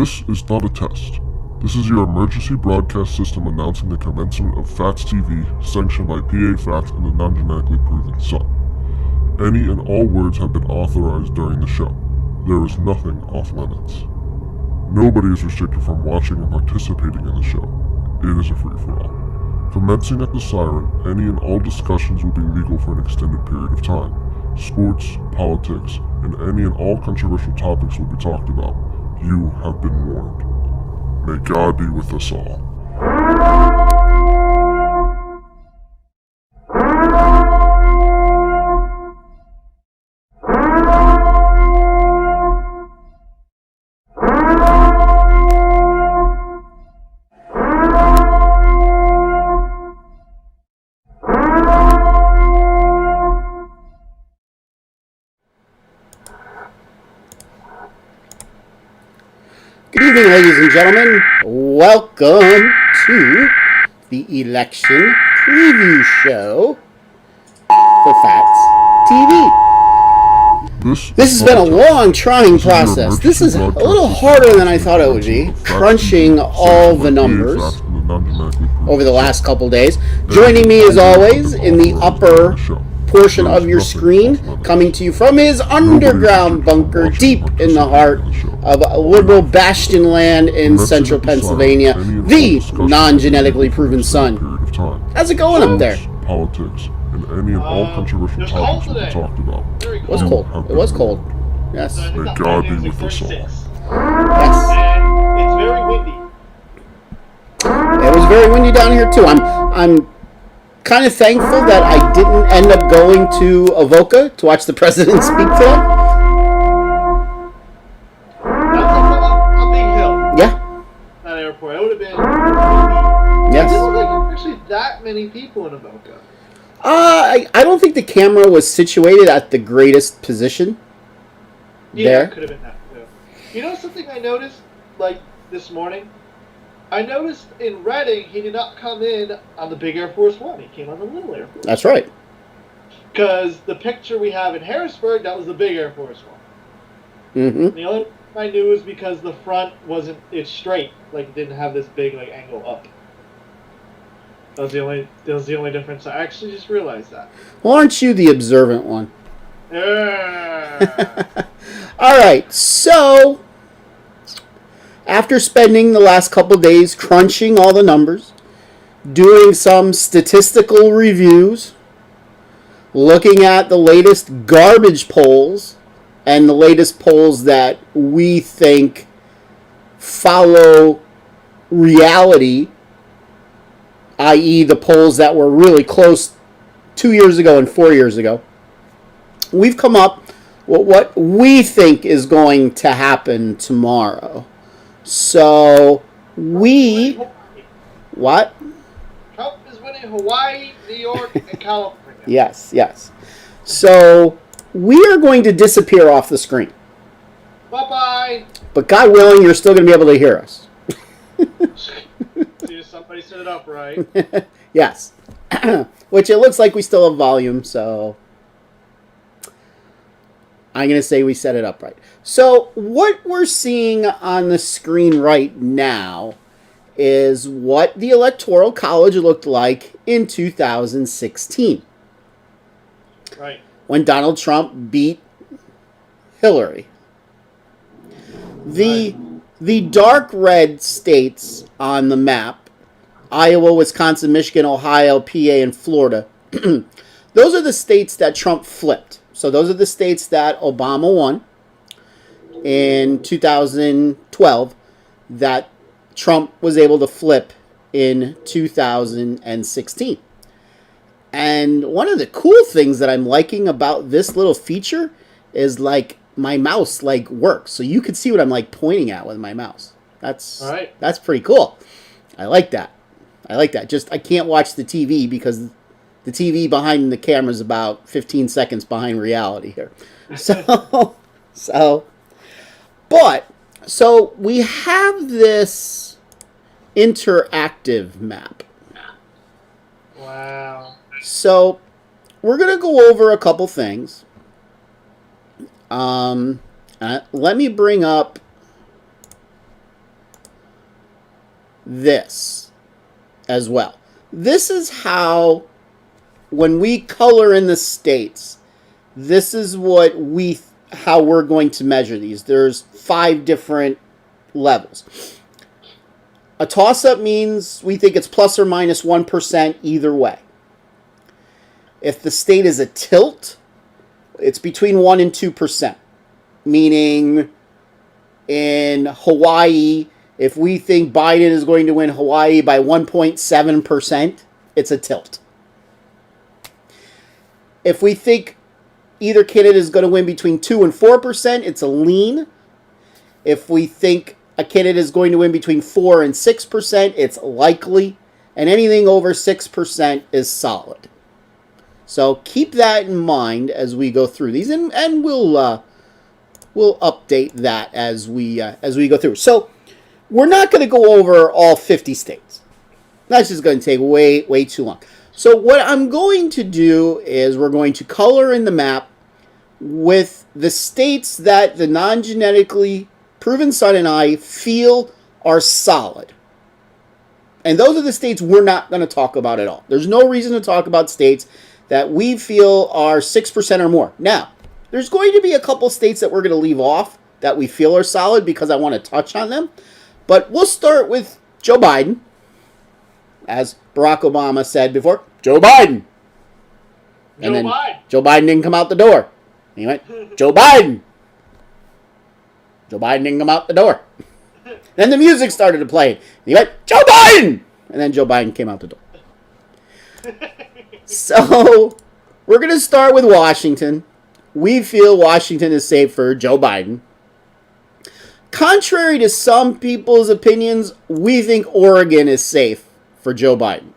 This is not a test. This is your emergency broadcast system announcing the commencement of Phatts TV, sanctioned by PA Phatts and the non-genetically proven Sun. Any and all words have been authorized during the show. There is nothing off limits. Nobody is restricted from watching or participating in the show. It is a free-for-all. Commencing at the siren, any and all discussions will be legal for an extended period of time. Sports, politics, and any and all controversial topics will be talked about. You have been warned. May God be with us all. Good evening, ladies and gentlemen. Welcome to the election preview show for Phatts TV. This has been a long, trying process. This is a little harder than I thought it would be, crunching all the numbers over the last couple days. Joining me, as always, in the upper portion of your screen, coming to you from his underground bunker deep in the heart of a liberal bastion land in central Pennsylvania, the non-genetically proven Sun. How's it going up there? Politics and any and all controversial topics will be talked about. It was cold. It was cold. Yes. May God be with us all. Yes. And it's very windy. It was very windy down here too. I'm kind of thankful that I didn't end up going to Avoca to watch the president speak today. That's a big hill. Yeah. That airport. It would have been windy. Yes. It didn't look like there were actually that many people in Avoca. I don't think the camera was situated at the greatest position. Yeah, there. It could have been that too. You know something I noticed, like, this morning? I noticed in Reading, he did not come in on the big Air Force One. He came on the little Air Force. That's right. Because the picture we have in Harrisburg, that was the big Air Force One. Mm-hmm. The only thing I knew was because the front it's straight. Like, it didn't have this big, like, angle up. That was the only difference. I actually just realized that. Well, aren't you the observant one? Yeah. All right, so after spending the last couple days crunching all the numbers, doing some statistical reviews, looking at the latest garbage polls and the latest polls that we think follow reality, i.e. the polls that were really close 2 years ago and 4 years ago, we've come up with what we think is going to happen tomorrow. So, what? Trump is winning Hawaii, New York, and California. Yes. So, we are going to disappear off the screen. Bye-bye. But God willing, you're still going to be able to hear us. See if somebody set it up right. Yes. Which it looks like we still have volume, so I'm going to say we set it up right. So what we're seeing on the screen right now is what the Electoral College looked like in 2016. Right. When Donald Trump beat Hillary. The dark red states on the map, Iowa, Wisconsin, Michigan, Ohio, PA, and Florida, those are the states that Trump flipped. So those are the states that Obama won in 2012 that Trump was able to flip in 2016. And one of the cool things that I'm liking about this little feature is, like, my mouse, like, works. So you can see what I'm, like, pointing at with my mouse. That's pretty cool. I like that. Just, I can't watch the TV because the TV behind the camera is about 15 seconds behind reality here. So we have this interactive map. Wow. So we're going to go over a couple things. Let me bring up this as well. This is how, when we color in the states, this is how we're going to measure these. There's 5 different levels. A toss-up means we think it's plus or minus 1% either way. If the state is a tilt, it's between 1 and 2%. Meaning, in Hawaii, if we think Biden is going to win Hawaii by 1.7%, it's a tilt. If we think either candidate is going to win between 2 and 4%, it's a lean. If we think a candidate is going to win between 4 and 6%, it's likely. And anything over 6% is solid. So keep that in mind as we go through these, and we'll update that as we go through. So we're not going to go over all 50 states. That's just going to take way too long. So what I'm going to do is we're going to color in the map with the states that the non-genetically proven son and I feel are solid. And those are the states we're not going to talk about at all. There's no reason to talk about states that we feel are 6% or more. Now, there's going to be a couple states that we're going to leave off that we feel are solid because I want to touch on them. But we'll start with Joe Biden. As Barack Obama said before, Joe Biden. And then Joe Biden didn't come out the door. He went, Joe Biden. Joe Biden didn't come out the door. Then the music started to play. He went, Joe Biden. And then Joe Biden came out the door. So, we're going to start with Washington. We feel Washington is safe for Joe Biden. Contrary to some people's opinions, we think Oregon is safe for Joe Biden.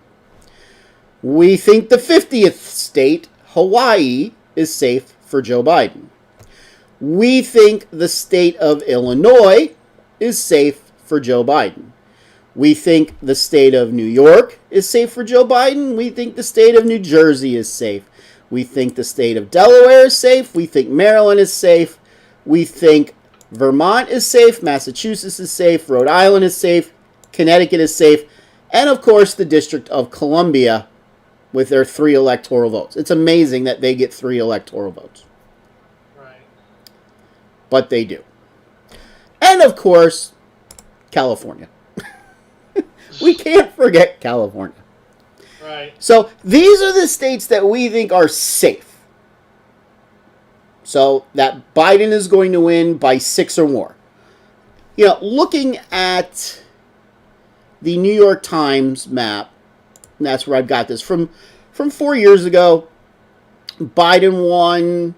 We think the 50th state, Hawaii, is safe for Joe Biden. We think the state of Illinois is safe for Joe Biden. We think the state of New York is safe for Joe Biden. We think the state of New Jersey is safe. We think the state of Delaware is safe. We think Maryland is safe. We think Vermont is safe. Massachusetts is safe. Rhode Island is safe. Connecticut is safe. And, of course, the District of Columbia with their 3 electoral votes. It's amazing that they get 3 electoral votes. Right. But they do. And, of course, California. We can't forget California. Right. So these are the states that we think are safe. So that Biden is going to win by 6 or more. You know, looking at the New York Times map, and that's where I've got this from 4 years ago. Biden won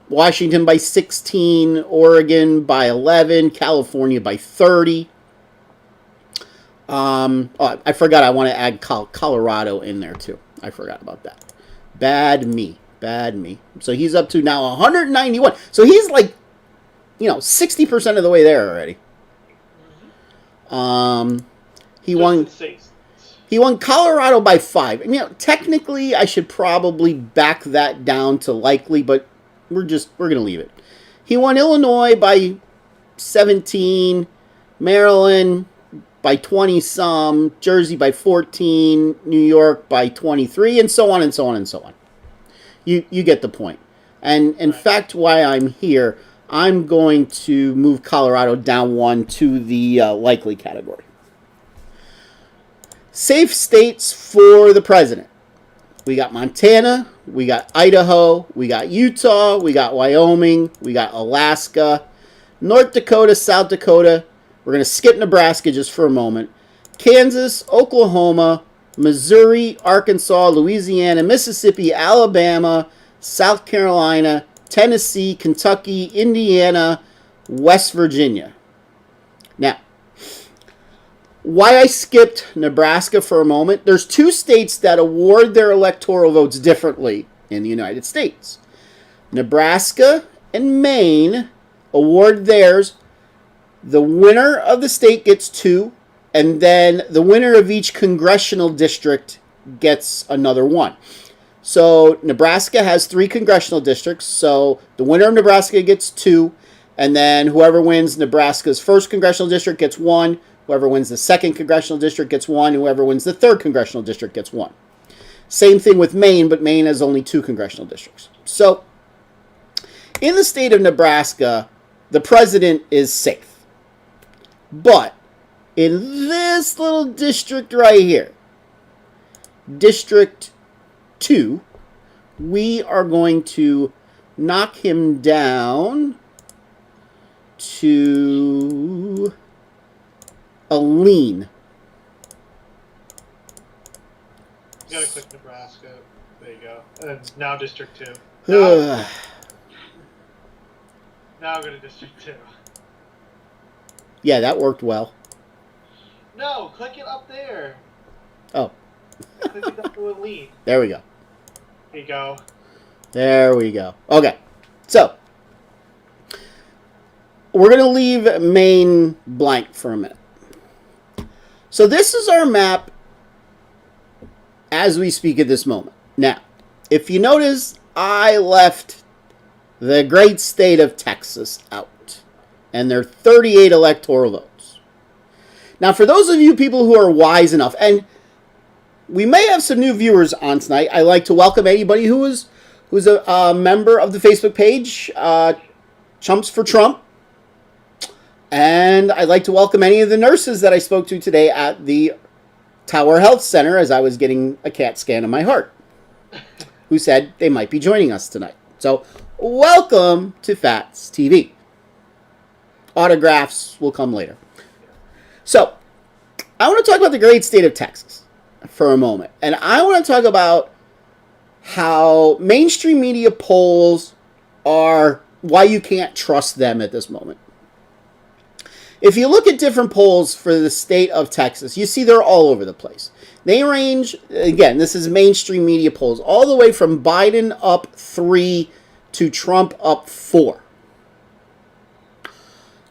Washington by 16, Oregon by 11, California by 30. I forgot I want to add Colorado in there too. I forgot about that. Bad me. So he's up to now 191. So he's like, 60% of the way there already. He won Colorado by 5. Technically I should probably back that down to likely, but we're going to leave it. He won Illinois by 17, Maryland by 20-some, Jersey by 14, New York by 23, and so on and so on and so on. You get the point. And in fact, why I'm here, I'm going to move Colorado down 1 to the likely category. Safe states for the president. We got Montana, we got Idaho, we got Utah, we got Wyoming, we got Alaska, North Dakota, South Dakota. We're going to skip Nebraska just for a moment. Kansas, Oklahoma, Missouri, Arkansas, Louisiana, Mississippi, Alabama, South Carolina, Tennessee, Kentucky, Indiana, West Virginia. Now, why I skipped Nebraska for a moment, there's 2 states that award their electoral votes differently in the United States. Nebraska and Maine award theirs. The winner of the state gets 2, and then the winner of each congressional district gets another 1. So Nebraska has 3 congressional districts, so the winner of Nebraska gets 2, and then whoever wins Nebraska's 1st congressional district gets 1, Whoever wins the 2nd congressional district gets 1. Whoever wins the 3rd congressional district gets 1. Same thing with Maine, but Maine has only 2 congressional districts. So, in the state of Nebraska, the president is safe. But in this little district right here, District 2, we are going to knock him down to a lean. You gotta click Nebraska. There you go. And now District 2. Now go to District 2. Yeah, that worked well. No, click it up there. Oh. Click it up to a lean. There we go. There you go. There we go. Okay. So, we're going to leave Maine blank for a minute. So, this is our map as we speak at this moment. Now, if you notice, I left the great state of Texas out, and their 38 electoral votes. Now, for those of you people who are wise enough, and we may have some new viewers on tonight, I'd like to welcome anybody who's a member of the Facebook page, Chumps for Trump. And I'd like to welcome any of the nurses that I spoke to today at the Tower Health Center as I was getting a CAT scan of my heart, who said they might be joining us tonight. So, welcome to Phatts TV. Autographs will come later. So, I want to talk about the great state of Texas for a moment. And I want to talk about how mainstream media polls are, why you can't trust them at this moment. If you look at different polls for the state of Texas, you see they're all over the place. They range, again, this is mainstream media polls, all the way from Biden up 3 to Trump up 4.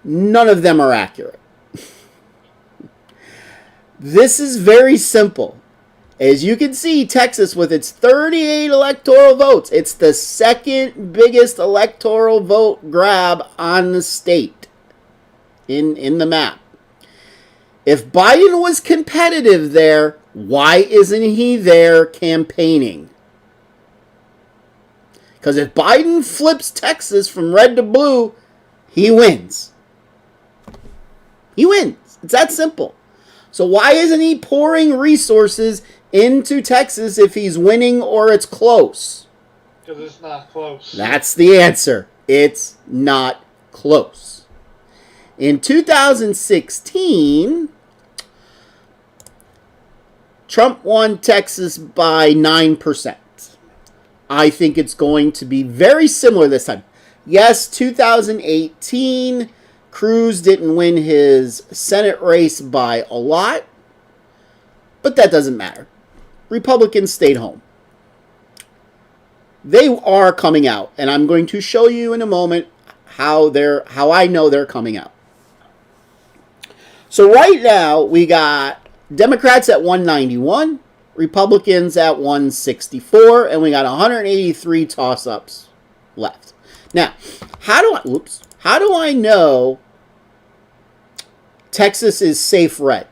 None of them are accurate. This is very simple. As you can see, Texas, with its 38 electoral votes, it's the 2nd biggest electoral vote grab on the state in the map. If Biden was competitive there, why isn't he there campaigning? Because if Biden flips Texas from red to blue, he wins. He wins. It's that simple. So why isn't he pouring resources into Texas if he's winning or it's close? Because it's not close. That's the answer. It's not close. In 2016, Trump won Texas by 9%. I think it's going to be very similar this time. Yes, 2018, Cruz didn't win his Senate race by a lot, but that doesn't matter. Republicans stayed home. They are coming out, and I'm going to show you in a moment how I know they're coming out. So right now, we got Democrats at 191, Republicans at 164, and we got 183 toss-ups left. Now, how do I know Texas is safe red,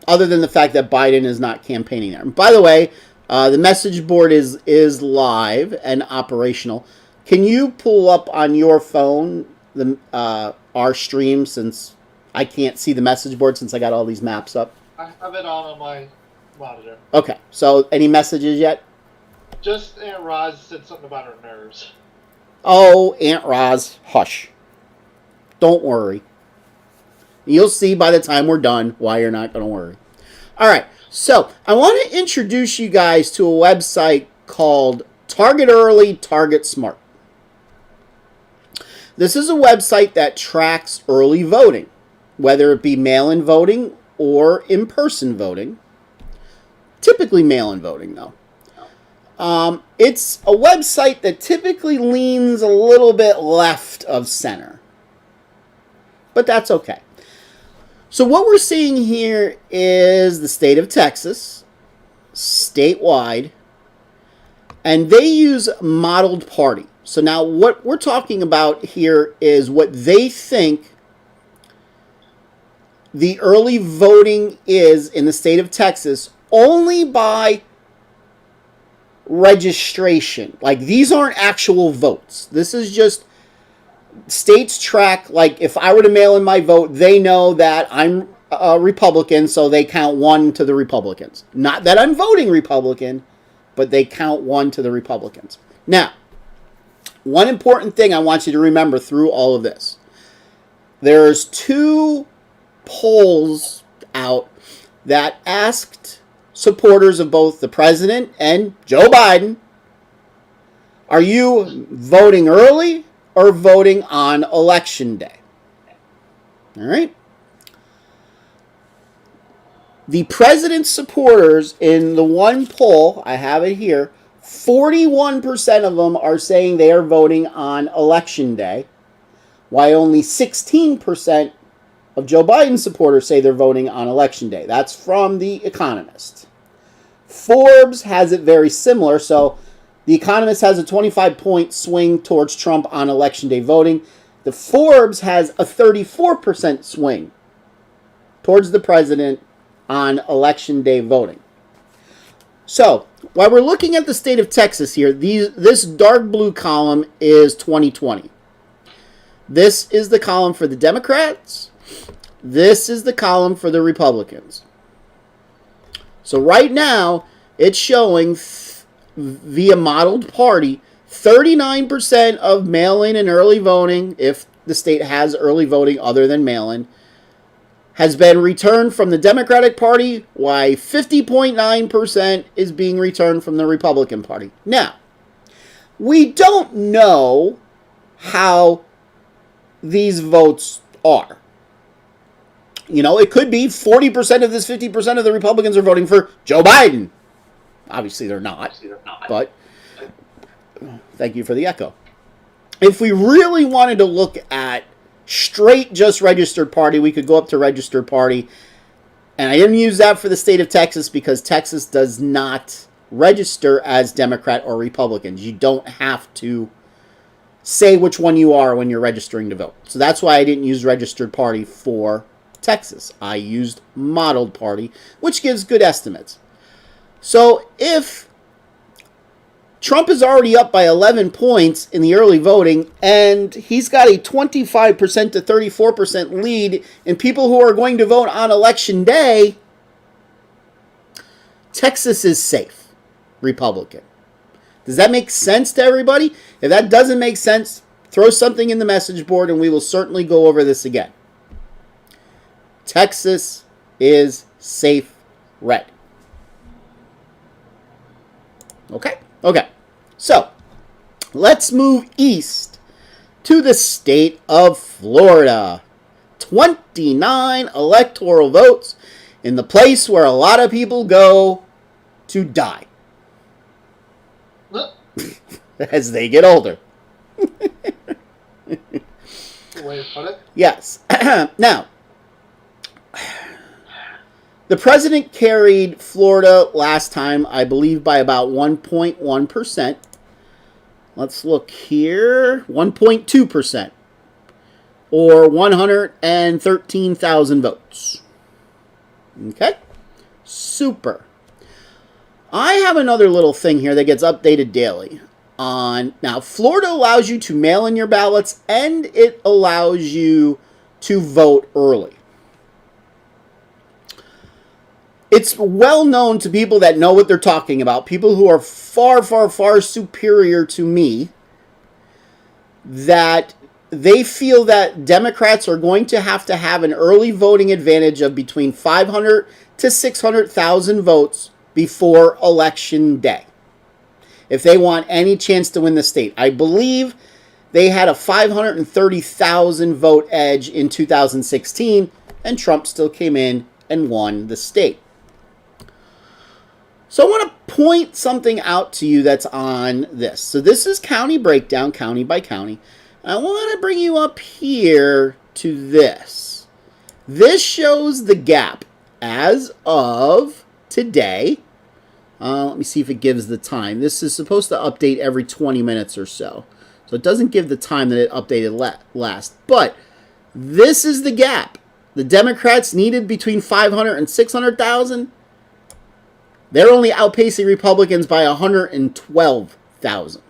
other than the fact that Biden is not campaigning there? And by the way, the message board is live and operational. Can you pull up on your phone our stream, since I can't see the message board since I got all these maps up? I have it on my monitor. Okay, so any messages yet? Just Aunt Roz said something about her nerves. Oh, Aunt Roz, hush. Don't worry. You'll see by the time we're done why you're not going to worry. All right, so I want to introduce you guys to a website called Target Early, Target Smart. This is a website that tracks early voting, whether it be mail-in voting or in-person voting. Typically mail-in voting, though. It's a website that typically leans a little bit left of center. But that's okay. So what we're seeing here is the state of Texas, statewide, and they use modeled party. So now what we're talking about here is what they think the early voting is in the state of Texas only by registration. Like, these aren't actual votes. This is just states track. Like, if I were to mail in my vote, they know that I'm a Republican, so they count 1 to the Republicans. Not that I'm voting Republican, but they count 1 to the Republicans. Now, one important thing I want you to remember through all of this. There's 2 polls out that asked supporters of both the president and Joe Biden, are you voting early or voting on election day? All right. The president's supporters in the one poll, I have it here, 41% of them are saying they are voting on election day, while only 16% of Joe Biden's supporters say they're voting on election day. That's from The Economist. Forbes has it very similar. So The Economist has a 25-point swing towards Trump on election day voting. The Forbes has a 34% swing towards the president on election day voting. So, while we're looking at the state of Texas here, this dark blue column is 2020. This is the column for the Democrats. This is the column for the Republicans. So right now, it's showing via modeled party, 39% of mail-in and early voting, if the state has early voting other than mail-in, has been returned from the Democratic Party, while 50.9% is being returned from the Republican Party. Now, we don't know how these votes are. You know, it could be 40% of this 50% of the Republicans are voting for Joe Biden. Obviously, they're not. But thank you for the echo. If we really wanted to look at straight just registered party, we could go up to registered party. And I didn't use that for the state of Texas because Texas does not register as Democrat or Republicans. You don't have to say which one you are when you're registering to vote. So that's why I didn't use registered party for Texas. I used modeled party, which gives good estimates. So if Trump is already up by 11 points in the early voting, and he's got a 25% to 34% lead in people who are going to vote on election day, Texas is safe, Republican. Does that make sense to everybody? If that doesn't make sense, throw something in the message board and we will certainly go over this again. Texas is safe red. Okay? Okay. So, let's move east to the state of Florida. 29 electoral votes in the place where a lot of people go to die. As they get older. Way to put it. Yes. Now, the president carried Florida last time, I believe, by about 1.1%. Let's look here. 1.2%. Or 113,000 votes. Okay? Super. I have another little thing here that gets updated daily. Now, Florida allows you to mail in your ballots, and it allows you to vote early. It's well known to people that know what they're talking about, people who are far, far, far superior to me, that they feel that Democrats are going to have an early voting advantage of between 500 to 600,000 votes before Election Day, if they want any chance to win the state. I believe they had a 530,000 vote edge in 2016, and Trump still came in and won the state. So I want to point something out to you that's on this. So this is county breakdown, county by county. I want to bring you up here to this. This shows the gap as of today. Let me see if it gives the time. This is supposed to update every 20 minutes or so. So it doesn't give the time that it updated last. But this is the gap the Democrats needed between 500 and 600,000. They're only outpacing Republicans by 112,000.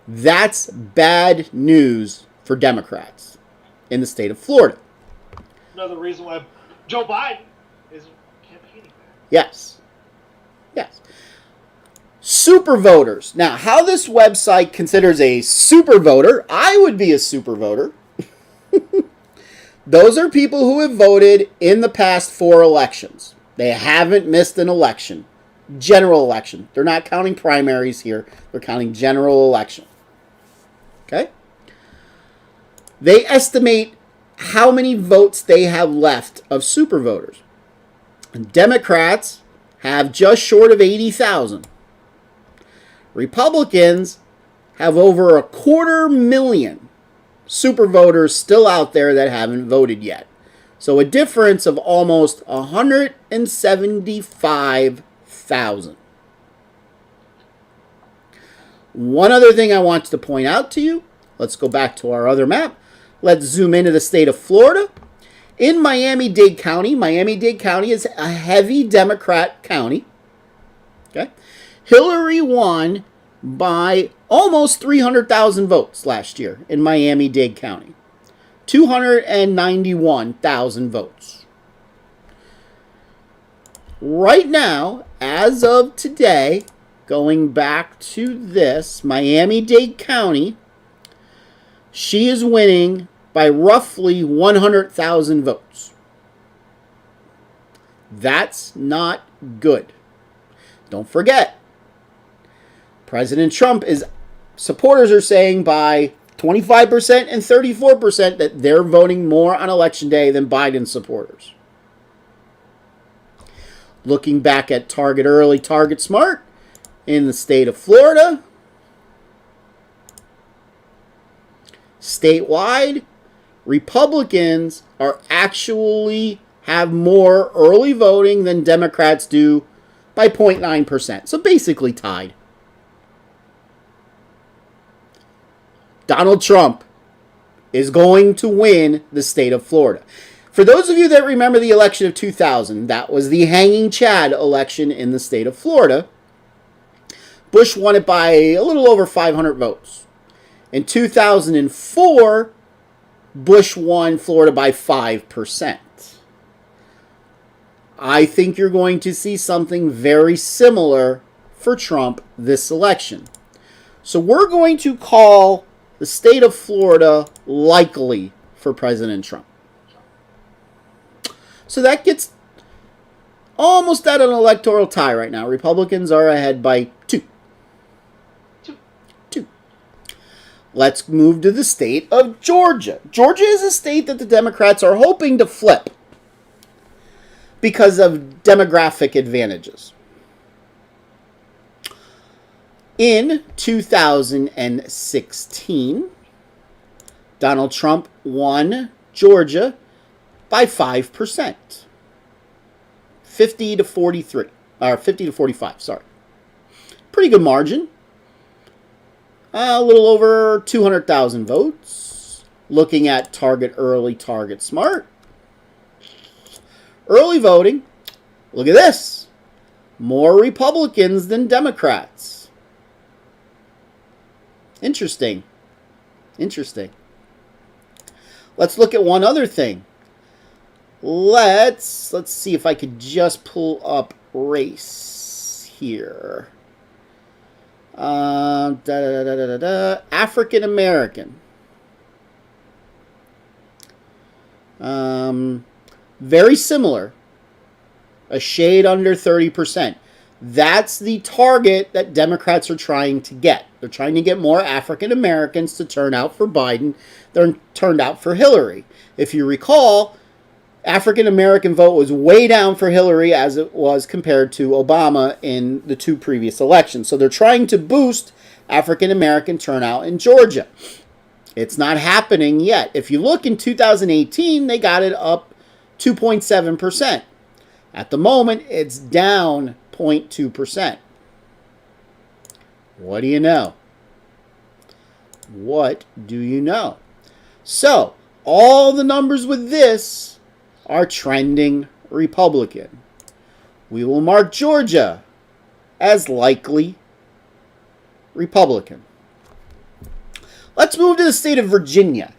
That's bad news for Democrats in the state of Florida. Another reason why Joe Biden is campaigning. Yes. Yes. Super voters. Now, how this website considers a super voter, I would be a super voter. Those are people who have voted in the past 4 elections. They haven't missed an election. General election. They're not counting primaries here. They're counting general election. Okay? They estimate how many votes they have left of super voters. And Democrats have just short of 80,000. Republicans have over 250,000 super voters still out there that haven't voted yet. So a difference of almost 175,000. One other thing I want to point out to you. Let's go back to our other map. Let's zoom into the state of Florida. In Miami-Dade County is a heavy Democrat county. Okay? Hillary won by almost 300,000 votes last year in Miami-Dade County. 291,000 votes. Right now, as of today, going back to this, Miami-Dade County, she is winning by roughly 100,000 votes. That's not good. Don't forget, President Trump supporters are saying by 25% and 34% that they're voting more on Election Day than Biden supporters. Looking back at Target Early, Target Smart in the state of Florida, statewide, Republicans are actually have more early voting than Democrats do by 0.9%. So basically tied. Donald Trump is going to win the state of Florida. For those of you that remember the election of 2000, that was the hanging Chad election in the state of Florida. Bush won it by a little over 500 votes. In 2004, Bush won Florida by 5%. I think you're going to see something very similar for Trump this election. So we're going to call the state of Florida likely for President Trump. So that gets almost at an electoral tie right now. Republicans are ahead by 2. Let's move to the state of Georgia. Georgia is a state that the Democrats are hoping to flip because of demographic advantages. In 2016, Donald Trump won Georgia by 5%. 50 to 43, or 50 to 45, sorry. Pretty good margin. A little over 200,000 votes. Looking at Target Early, Target Smart. Early voting. Look at this. More Republicans than Democrats. Interesting. Let's look at one other thing. Let's see if I could just pull up race here. African American. Very similar. A shade under 30%. That's the target that Democrats are trying to get. They're trying to get more African Americans to turn out for Biden than turned out for Hillary. If you recall, African American vote was way down for Hillary as it was compared to Obama in the 2 previous elections. So they're trying to boost African American turnout in Georgia. It's not happening yet. If you look in 2018, they got it up 2.7%. At the moment, it's down 0.2%. What do you know? So, all the numbers with this are trending Republican. We will mark Georgia as likely Republican. Let's move to the state of Virginia.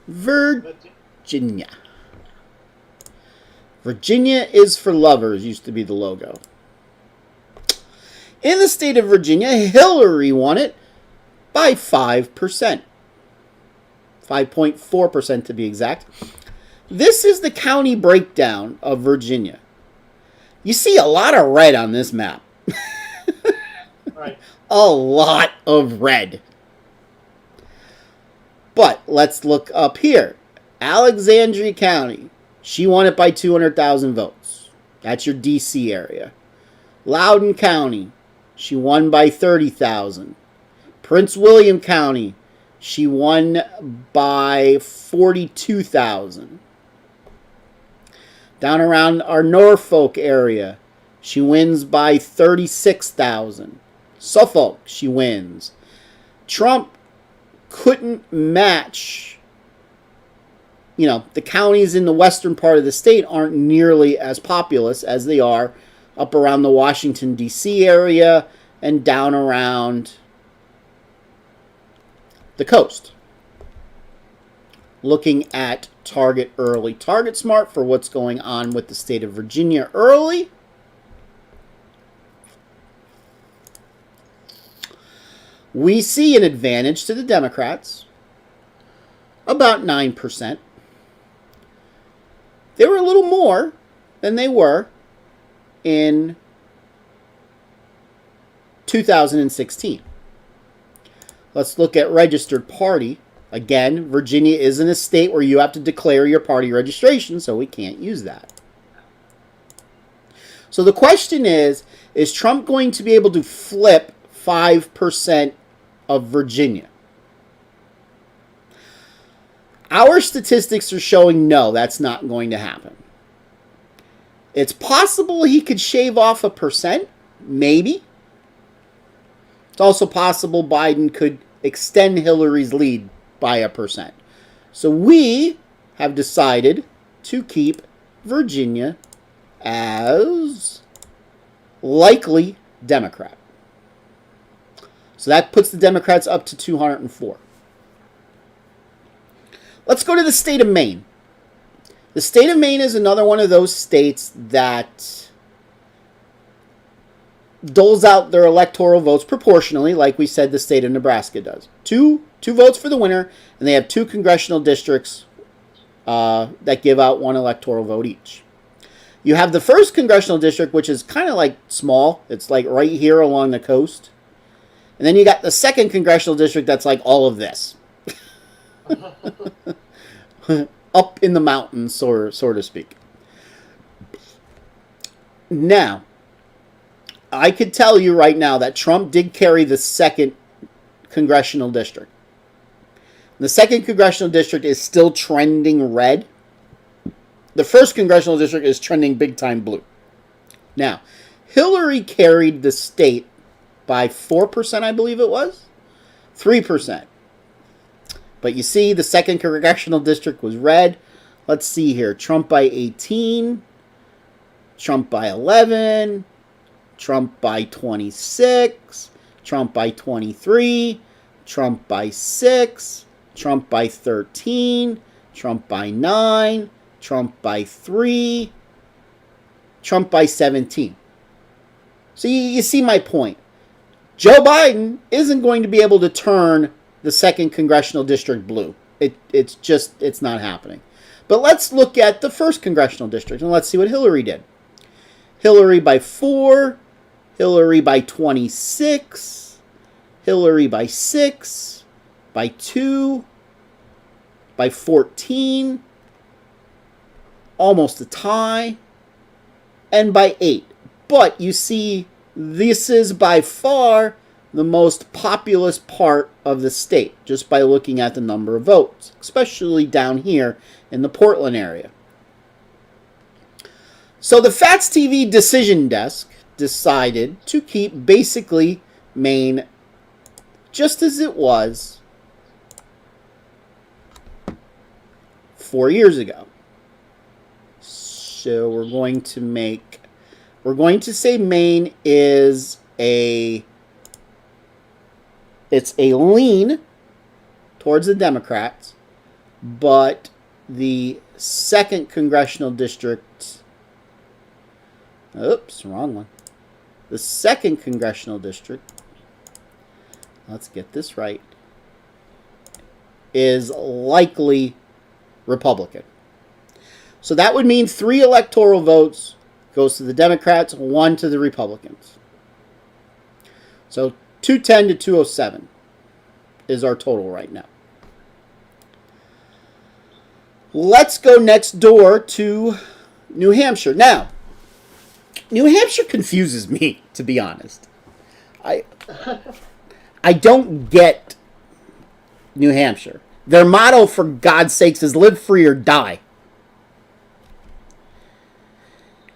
Virginia. Virginia is for lovers used to be the logo. In the state of Virginia, Hillary won it by 5%. 5.4% to be exact. This is the county breakdown of Virginia. You see a lot of red on this map. Right. A lot of red. But let's look up here. Alexandria County. She won it by 200,000 votes. That's your D.C. area. Loudoun County. She won by 30,000. Prince William County. She won by 42,000. Down around our Norfolk area, she wins by 36,000. Suffolk, she wins. Trump couldn't match. The counties in the western part of the state aren't nearly as populous as they are up around the Washington, D.C. area and down around the coast. Looking at Target Early. Target Smart for what's going on with the state of Virginia early. We see an advantage to the Democrats. About 9%. They were a little more than they were in 2016. Let's look at registered party. Again, Virginia isn't a state where you have to declare your party registration, so we can't use that. So the question is Trump going to be able to flip 5% of Virginia? Our statistics are showing no, that's not going to happen. It's possible he could shave off 1%, maybe. It's also possible Biden could extend Hillary's lead by 1%. So we have decided to keep Virginia as likely Democrat. So that puts the Democrats up to 204. Let's go to the state of Maine. The state of Maine is another one of those states that doles out their electoral votes proportionally, like we said the state of Nebraska does. Two votes for the winner, and they have 2 congressional districts that give out 1 electoral vote each. You have the 1st congressional district, which is kind of like small. It's like right here along the coast. And then you got the 2nd congressional district that's like all of this. Up in the mountains, so to speak. Now, I could tell you right now that Trump did carry the 2nd congressional district. The 2nd congressional district is still trending red. The 1st congressional district is trending big time blue. Now, Hillary carried the state by 4%, I believe it was. 3%. But you see, the 2nd congressional district was red. Let's see here. Trump by 18. Trump by 11. Trump by 26. Trump by 23. Trump by 6. Trump by 13. Trump by 9. Trump by 3. Trump by 17. So you see my point. Joe Biden isn't going to be able to turn the 2nd congressional district blue. It's not happening. But let's look at the 1st congressional district and let's see what Hillary did. Hillary by 4, Hillary by 26, Hillary by 6, by 2, by 14, almost a tie, and by 8. But you see, this is by far the most populous part of the state, just by looking at the number of votes, especially down here in the Portland area. So the Phatts TV decision desk decided to keep basically Maine just as it was 4 years ago. So we're going to say Maine is it's a lean towards the Democrats, but the 2nd congressional district, oops, wrong one. The 2nd congressional district, let's get this right, is likely Republican. So that would mean 3 electoral votes goes to the Democrats, 1 to the Republicans. So 210 to 207 is our total right now. Let's go next door to New Hampshire. Now, New Hampshire confuses me, to be honest. I don't get New Hampshire. Their motto, for God's sakes, is live free or die.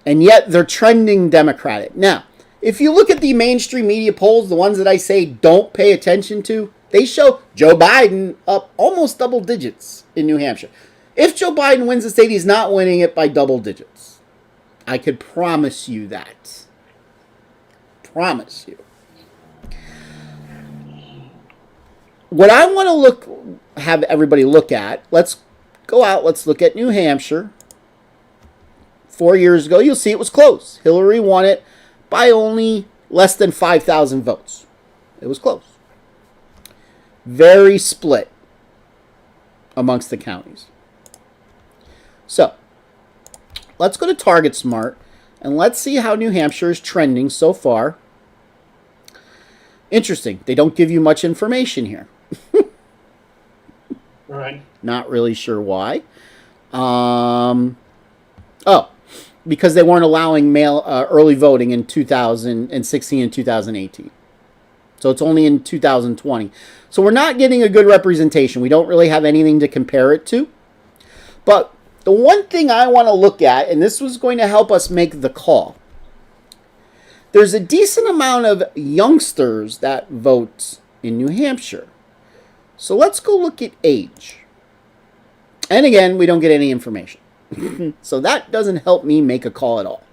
And yet they're trending Democratic. Now, if you look at the mainstream media polls, the ones that I say don't pay attention to, they show Joe Biden up almost double digits in New Hampshire. If Joe Biden wins the state, he's not winning it by double digits. I could promise you that. Promise you. What I want to have everybody look at, let's go out, let's look at New Hampshire. 4 years ago, you'll see it was close. Hillary won it by only less than 5,000 votes. It was close. Very split amongst the counties. So, let's go to Target Smart and let's see how New Hampshire is trending so far. Interesting. They don't give you much information here. Right. Not really sure why. Because they weren't allowing early voting in 2016 and 2018. So it's only in 2020. So we're not getting a good representation. We don't really have anything to compare it to. But the one thing I want to look at, and this was going to help us make the call, there's a decent amount of youngsters that vote in New Hampshire. So let's go look at age. And again, we don't get any information. So that doesn't help me make a call at all.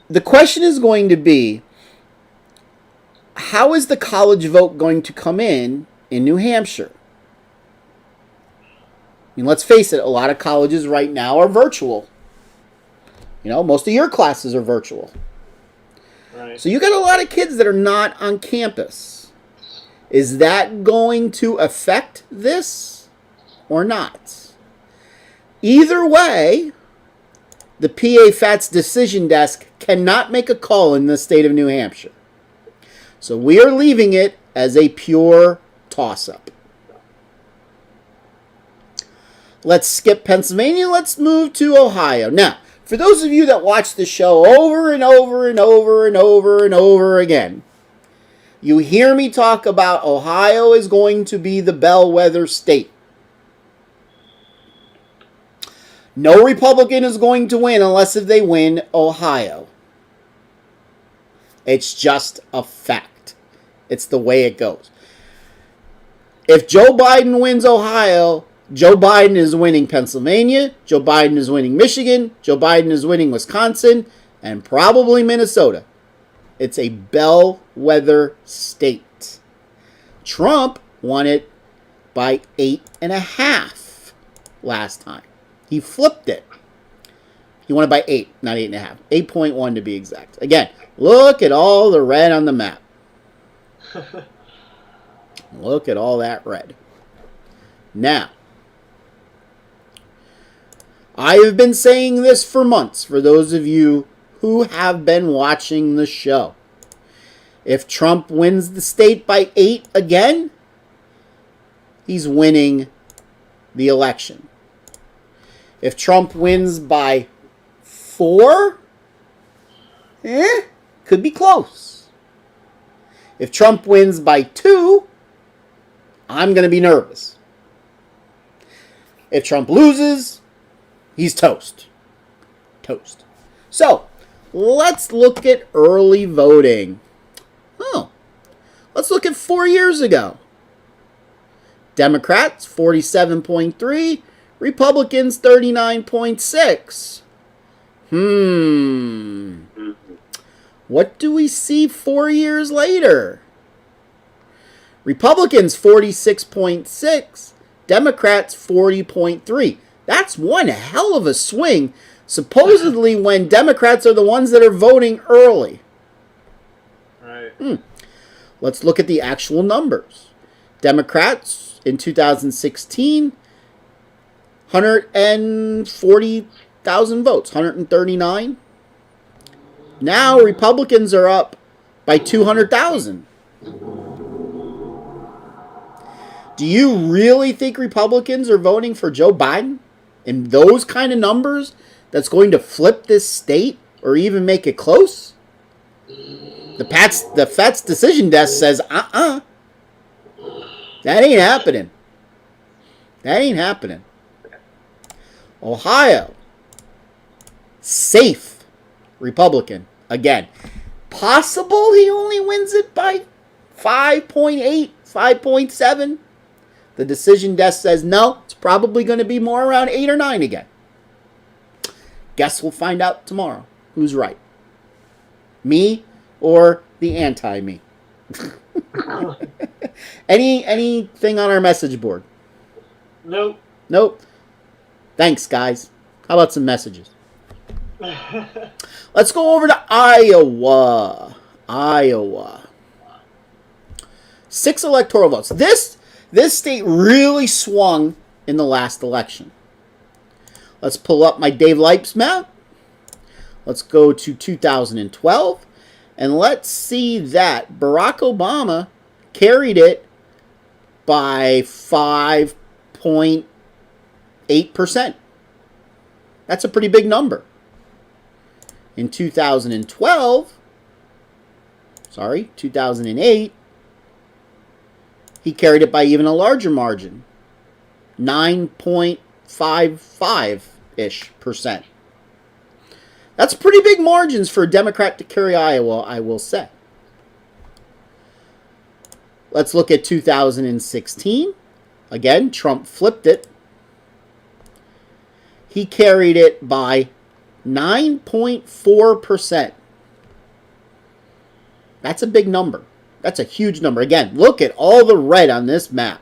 The question is going to be, how is the college vote going to come in New Hampshire? I mean, let's face it, a lot of colleges right now are virtual. You know, most of your classes are virtual. Right. So you got a lot of kids that are not on campus. Is that going to affect this or not? Either way, the PA Phatts decision desk cannot make a call in the state of New Hampshire. So we are leaving it as a pure toss-up. Let's skip Pennsylvania. Let's move to Ohio. Now, for those of you that watch the show over and over and over and over and over again, you hear me talk about Ohio is going to be the bellwether state. No Republican is going to win unless if they win Ohio. It's just a fact. It's the way it goes. If Joe Biden wins Ohio, Joe Biden is winning Pennsylvania, Joe Biden is winning Michigan, Joe Biden is winning Wisconsin, and probably Minnesota. It's a bellwether state. Trump won it by 8.5 last time. He flipped it. He won it by 8, not 8.5. 8.1 to be exact. Again, look at all the red on the map. Look at all that red. Now, I have been saying this for months for those of you who have been watching the show. If Trump wins the state by 8 again, he's winning the election. If Trump wins by 4, could be close. If Trump wins by 2, I'm going to be nervous. If Trump loses, he's toast. Toast. So, let's look at early voting. Let's look at 4 years ago. Democrats 47.3, Republicans 39.6. What do we see 4 years later? Republicans 46.6, Democrats 40.3. That's one hell of a swing, supposedly when Democrats are the ones that are voting early. Right. Let's look at the actual numbers. Democrats in 2016, 140,000 votes, 139. Now Republicans are up by 200,000. Do you really think Republicans are voting for Joe Biden in those kind of numbers that's going to flip this state or even make it close? The Phatts decision desk says, That ain't happening. That ain't happening. Ohio, safe Republican. Again, possible he only wins it by 5.8, 5.7. The decision desk says no, it's probably going to be more around 8 or 9 again. Guess we'll find out tomorrow who's right. Me or the anti-me. Anything on our message board? Nope. Nope. Thanks, guys. How about some messages? Let's go over to Iowa. 6 electoral votes. This state really swung in the last election. Let's pull up my Dave Lipes map. Let's go to 2012. And let's see that Barack Obama carried it by 5.8%. That's a pretty big number. In 2008, he carried it by even a larger margin, 9.55-ish percent. That's pretty big margins for a Democrat to carry Iowa, I will say. Let's look at 2016. Again, Trump flipped it. He carried it by 9.4%. That's a big number. That's a huge number. Again, look at all the red on this map.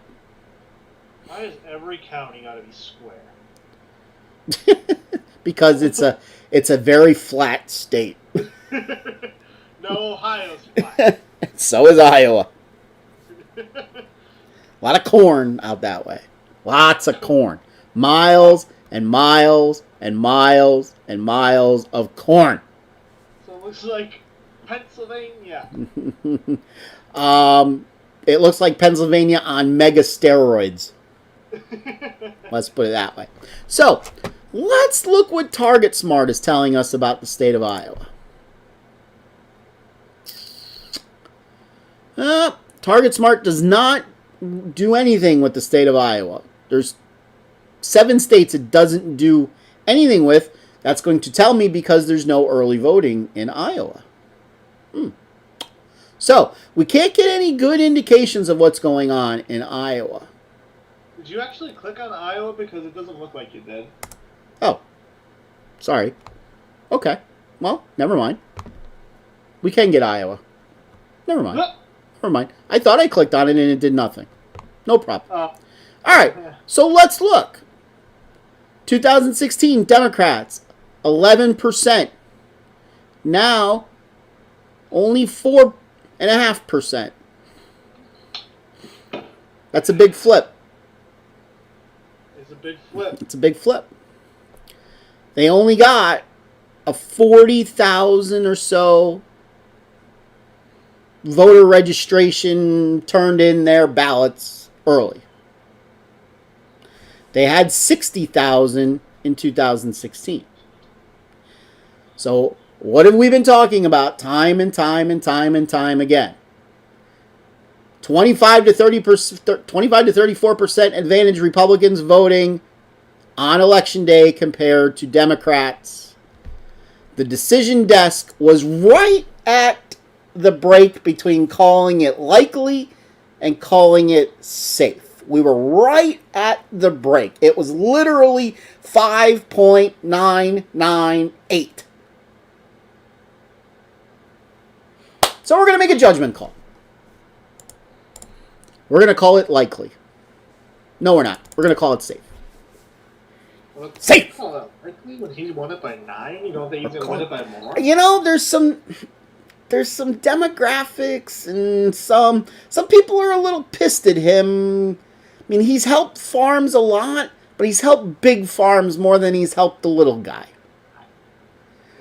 Why is every county got to be square? Because it's a very flat state. No, Ohio's flat. So is Iowa. A lot of corn out that way. Lots of corn. Miles and miles and miles and miles of corn. So it looks like Pennsylvania. It looks like Pennsylvania on mega steroids. Let's put it that way. So, let's look what Target Smart is telling us about the state of Iowa. Target Smart does not do anything with the state of Iowa. There's 7 states it doesn't do anything with. That's going to tell me because there's no early voting in Iowa. So, we can't get any good indications of what's going on in Iowa. Did you actually click on Iowa? Because it doesn't look like you did. Oh. Sorry. Okay. Well, never mind. We can get Iowa. Never mind. Never mind. I thought I clicked on it and it did nothing. No problem. All right. So let's look. 2016 Democrats, 11%. Now, only 4.5%. That's a big flip. It's a big flip. It's a big flip. They only got a 40,000 or so voter registration turned in their ballots early. They had 60,000 in 2016. So, what have we been talking about time and time and time and time again? 25 to 34% advantage Republicans voting on election day compared to Democrats. The decision desk was right at the break between calling it likely and calling it safe. We were right at the break. It was literally 5.998. So we're going to make a judgment call. We're going to call it likely. No, we're not. We're going to call it safe. Safe! Likely when he won it by 9? You don't think he's going to win it by more? You know, there's some demographics and some people are a little pissed at him. I mean, he's helped farms a lot, but he's helped big farms more than he's helped the little guy.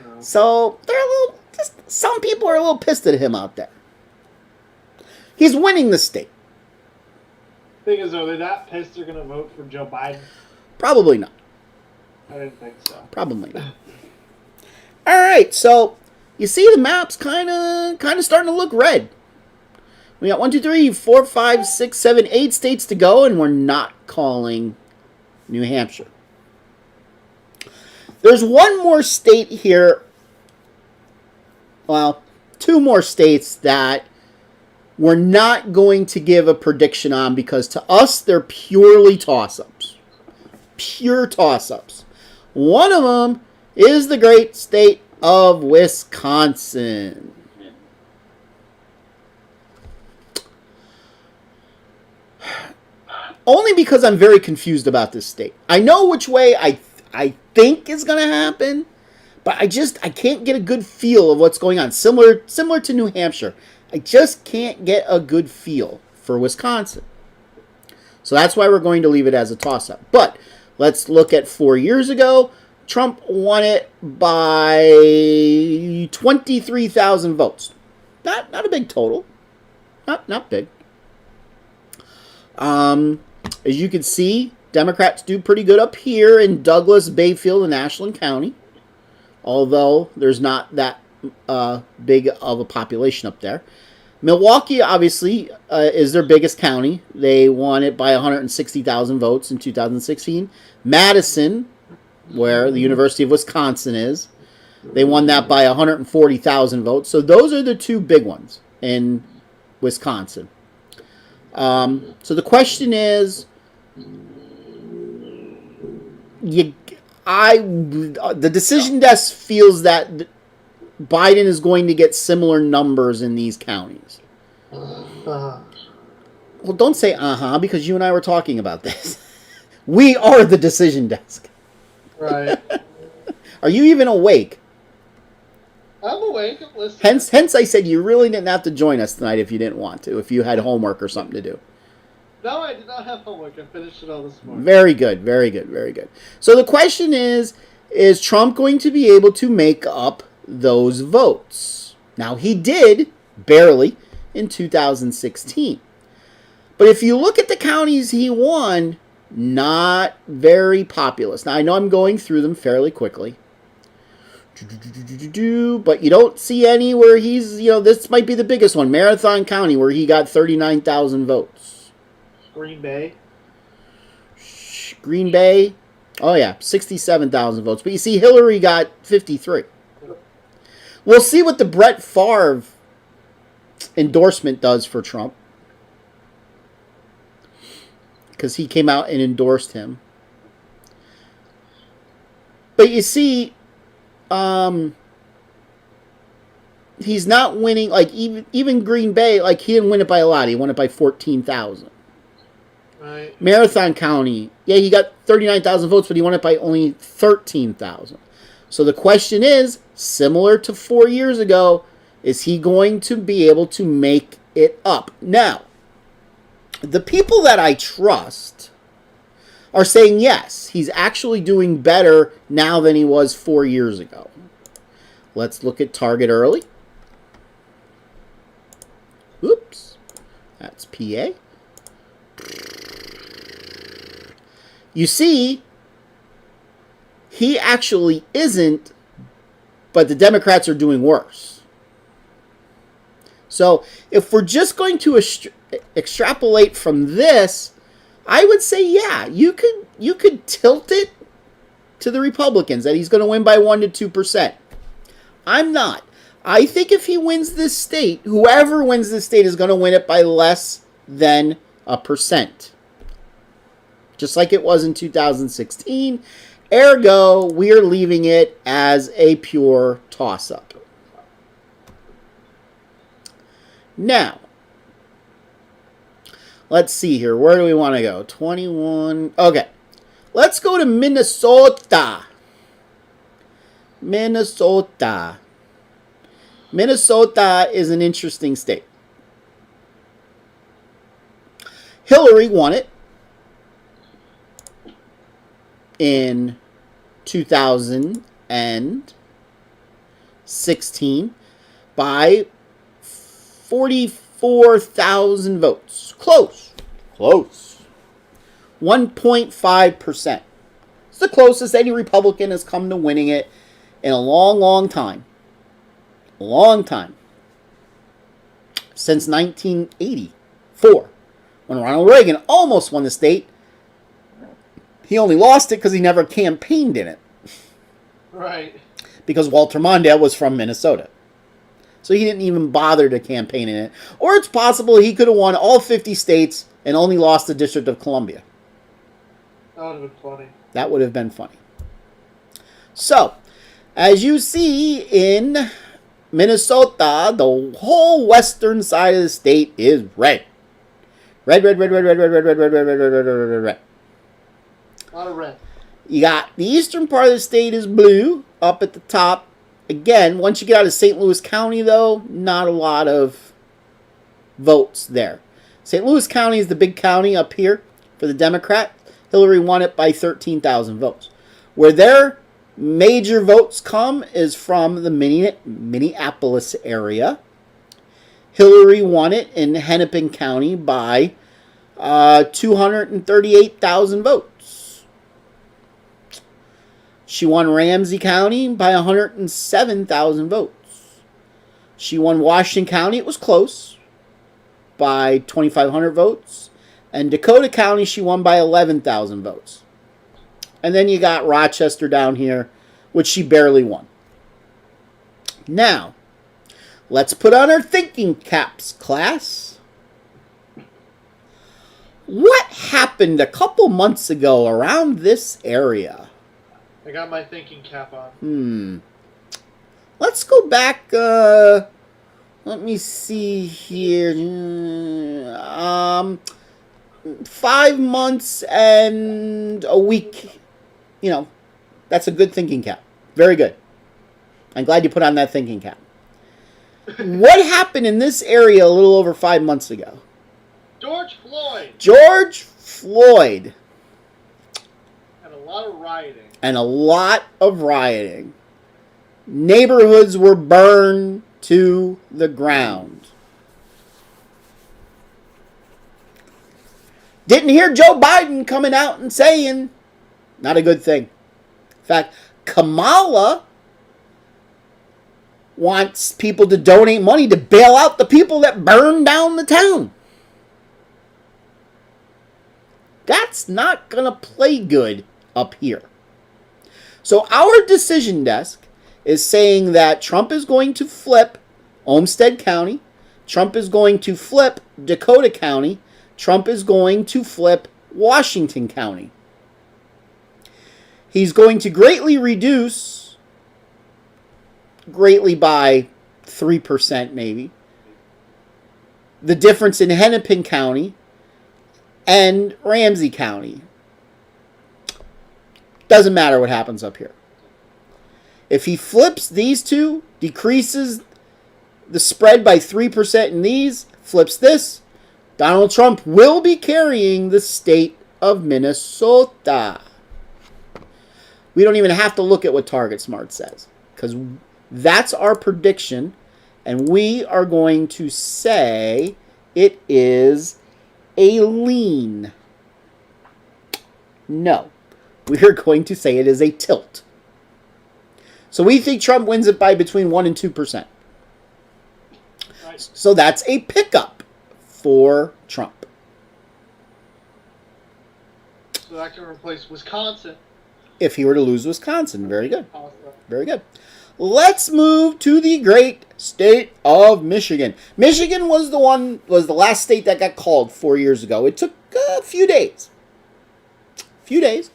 No. So they're a little. Some people are a little pissed at him out there. He's winning the state. Thing is, are they that pissed they're going to vote for Joe Biden? Probably not. I didn't think so. Probably not. All right, so you see the map's kind of starting to look red. We got 1, 2, 3, 4, 5, 6, 7, 8 states to go, and we're not calling New Hampshire. There's one more state here. Well, 2 more states that we're not going to give a prediction on because to us they're purely toss-ups. Pure toss-ups. One of them is the great state of Wisconsin. Only because I'm very confused about this state. I know which way I think is going to happen, but I can't get a good feel of what's going on. Similar to New Hampshire. I just can't get a good feel for Wisconsin. So that's why we're going to leave it as a toss-up. But let's look at 4 years ago. Trump won it by 23,000 votes. Not a big total. Not big. As you can see, Democrats do pretty good up here in Douglas, Bayfield, and Ashland County. Although there's not that big of a population up there. Milwaukee, obviously, is their biggest county. They won it by 160,000 votes in 2016. Madison, where the University of Wisconsin is, they won that by 140,000 votes. So those are the 2 big ones in Wisconsin. So the question is, the decision desk feels that Biden is going to get similar numbers in these counties. Well, don't say because you and I were talking about this. We are the decision desk. Right. Are you even awake? I'm awake. I'm listening. Hence I said you really didn't have to join us tonight if you didn't want to, if you had homework or something to do. No, I did not have homework. I finished it all this morning. Very good, very good, very good. So the question is Trump going to be able to make up those votes? Now, he did, barely, in 2016. But if you look at the counties he won, not very populous. Now, I know I'm going through them fairly quickly. But you don't see any where he's, this might be the biggest one. Marathon County, where he got 39,000 votes. Green Bay. Green Bay. Oh, yeah, 67,000 votes. But you see, Hillary got 53. We'll see what the Brett Favre endorsement does for Trump. Because he came out and endorsed him. But you see, he's not winning, like, even Green Bay, like, he didn't win it by a lot. He won it by 14,000. Right. Marathon County, yeah, he got 39,000 votes, but he won it by only 13,000. So the question is, similar to 4 years ago, is he going to be able to make it up? Now, the people that I trust are saying yes, he's actually doing better now than he was 4 years ago. Let's look at Target Early. Oops. That's PA. You see, he actually isn't, but the Democrats are doing worse. So if we're just going to extrapolate from this, I would say, yeah, you could tilt it to the Republicans that he's going to win by 1% to 2%. I'm not. I think if he wins this state, whoever wins this state is going to win it by less than 1%. just like it was in 2016. Ergo, we're leaving it as a pure toss-up. Now, let's see here. Where do we want to go? 21. Okay. Let's go to Minnesota. Minnesota is an interesting state. Hillary won it in 2016 by 44,000 votes. Close. 1.5%. It's the closest any Republican has come to winning it in a long, long time. A long time. Since 1984, when Ronald Reagan almost won the state. He only lost it because he never campaigned in it. Right. Because Walter Mondale was from Minnesota. So he didn't even bother to campaign in it. Or it's possible he could have won all 50 states and only lost the District of Columbia. That would have been funny. That would have been funny. So, as you see in Minnesota, the whole western side of the state is red. Red. A lot of red. You got the eastern part of the state is blue up at the top. Again, once you get out of St. Louis County, though, not a lot of votes there. St. Louis County is the big county up here for the Democrat. Hillary won it by 13,000 votes. Where their major votes come is from the Minneapolis area. Hillary won it in Hennepin County by 238,000 votes. She won Ramsey County by 107,000 votes. She won Washington County, it was close, by 2,500 votes. And Dakota County, she won by 11,000 votes. And then you got Rochester down here, which she barely won. Now, let's put on our thinking caps, class. What happened a couple months ago around this area? I got my thinking cap on. Let's go back, let me see here. 5 months and a week. You know, that's a good thinking cap. Very good. I'm glad you put on that thinking cap. What happened in this area a little over 5 months ago? George Floyd. And a lot of rioting. Neighborhoods were burned to the ground. Didn't hear Joe Biden coming out and saying, not a good thing. In fact, Kamala wants people to donate money to bail out the people that burned down the town. That's not going to play good up here. So our decision desk is saying that Trump is going to flip Olmsted County. Trump is going to flip Dakota County. Trump is going to flip Washington County. He's going to greatly by 3% maybe, the difference in Hennepin County and Ramsey County. Doesn't matter what happens up here. If he flips these two, decreases the spread by 3% in these, flips this, Donald Trump will be carrying the state of Minnesota. We don't even have to look at what Target Smart says, because that's our prediction, and we are going to say it is a lean. No, we are going to say it is a tilt. So we think Trump wins it by between 1 and 2%. Right. So that's a pickup for Trump. So that can replace Wisconsin. If he were to lose Wisconsin. Very good. Very good. Let's move to the great state of Michigan. Michigan was the last state that got called 4 years ago. It took a few days. few days,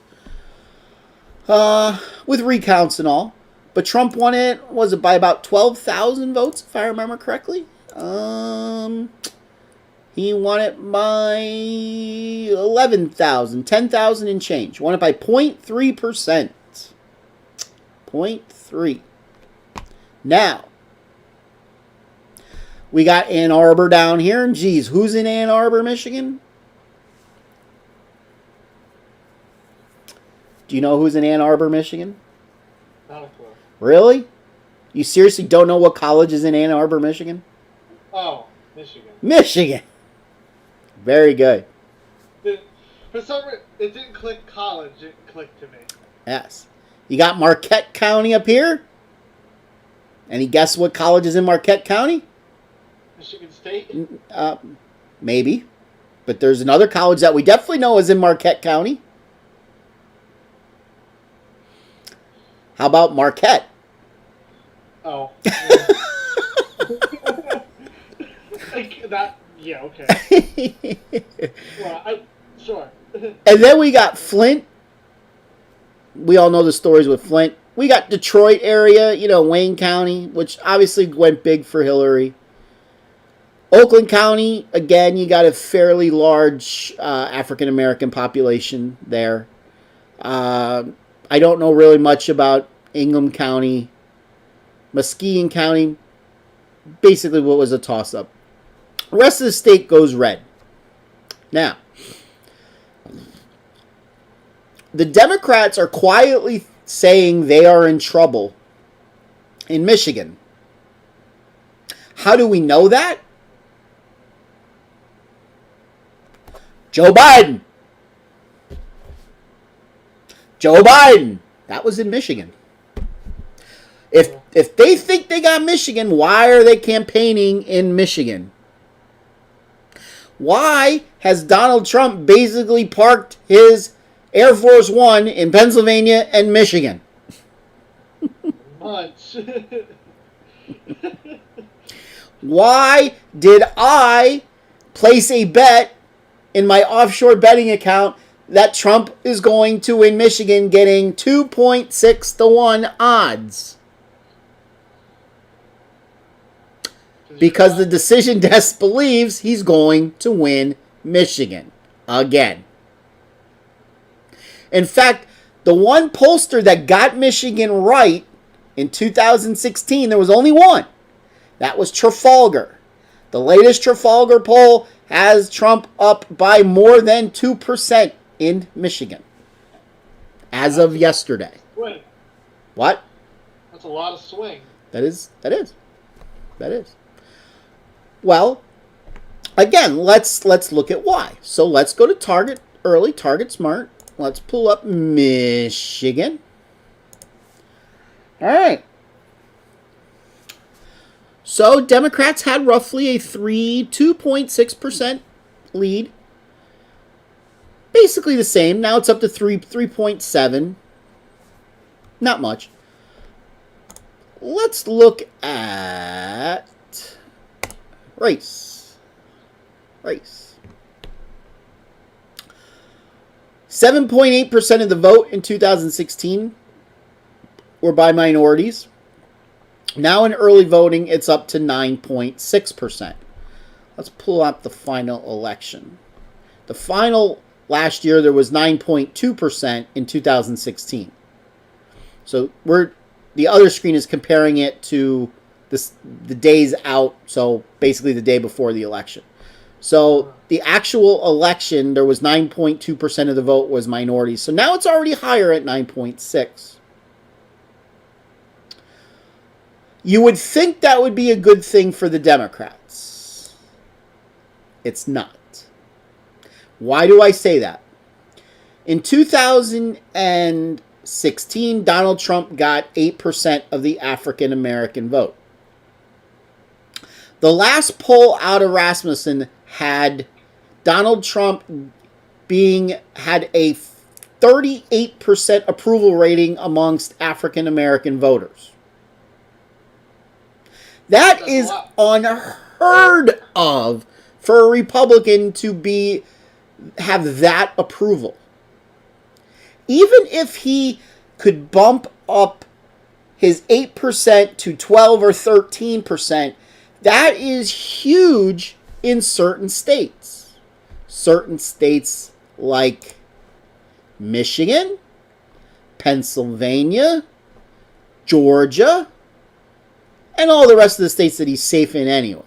with recounts and all. But Trump won it, was it by about 12,000 votes, if I remember correctly? He won it by 11,000, 10,000 and change. Won it by 0.3%. 0.3. Now, we got Ann Arbor down here. And geez, who's in Ann Arbor, Michigan? Do you know who's in Ann Arbor, Michigan? Not a clue. Really? You seriously don't know what college is in Ann Arbor, Michigan? Oh, Michigan. Michigan. Very good. For some reason, it didn't click college. It clicked to me. Yes. You got Marquette County up here. Any guess what college is in Marquette County? Michigan State? Maybe. But there's another college that we definitely know is in Marquette County. How about Marquette? Oh. Yeah. Yeah, okay. Well, sure. And then we got Flint. We all know the stories with Flint. We got Detroit area, Wayne County, which obviously went big for Hillary. Oakland County, again, you got a fairly large African-American population there. I don't know really much about Ingham County. Muskegon County, basically what was a toss-up. The rest of the state goes red. Now, the Democrats are quietly saying they are in trouble in Michigan. How do we know that? Joe Biden. Joe Biden. That was in Michigan. If they think they got Michigan, why are they campaigning in Michigan? Why has Donald Trump basically parked his Air Force One in Pennsylvania and Michigan? Much. Why did I place a bet in my offshore betting account that Trump is going to win Michigan, getting 2.6 to 1 odds? Because the decision desk believes he's going to win Michigan again. In fact, the one pollster that got Michigan right in 2016, there was only one. That was Trafalgar. The latest Trafalgar poll has Trump up by more than 2% in Michigan as of yesterday. Swing. What? That's a lot of swing. That is. Well, again, let's look at why. So let's go to Target Early, Target Smart. Let's pull up Michigan. All right. So Democrats had roughly a 2.6% lead. Basically the same. Now it's up to 3.7. Not much. Let's look at race. 7.8% of the vote in 2016 were by minorities. Now in early voting, it's up to 9.6%. Let's pull up the final election. The final last year, there was 9.2% in 2016. So the other screen is comparing it to the days out, so basically the day before the election. So the actual election, there was 9.2% of the vote was minorities. So now it's already higher at 9.6%. You would think that would be a good thing for the Democrats. It's not. Why do I say that? In 2016, Donald Trump got 8% of the African American vote. The last poll out of Rasmussen had Donald Trump had a 38% approval rating amongst African American voters. That is unheard of for a Republican to have that approval. even if he could bump up his 8% to 12 or 13%, that is huge in certain states. Certain states like Michigan, Pennsylvania, Georgia, and all the rest of the states that he's safe in anyway.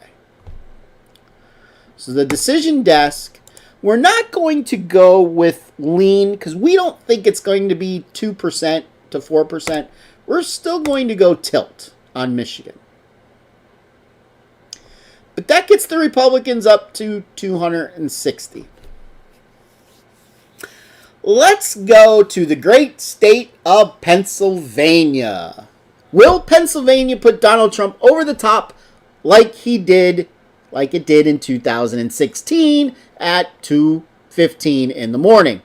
So the decision desk, we're not going to go with lean because we don't think it's going to be 2% to 4%. We're still going to go tilt on Michigan. But that gets the Republicans up to 260. Let's go to the great state of Pennsylvania. Will Pennsylvania put Donald Trump over the top like it did in 2016 at 2:15 in the morning?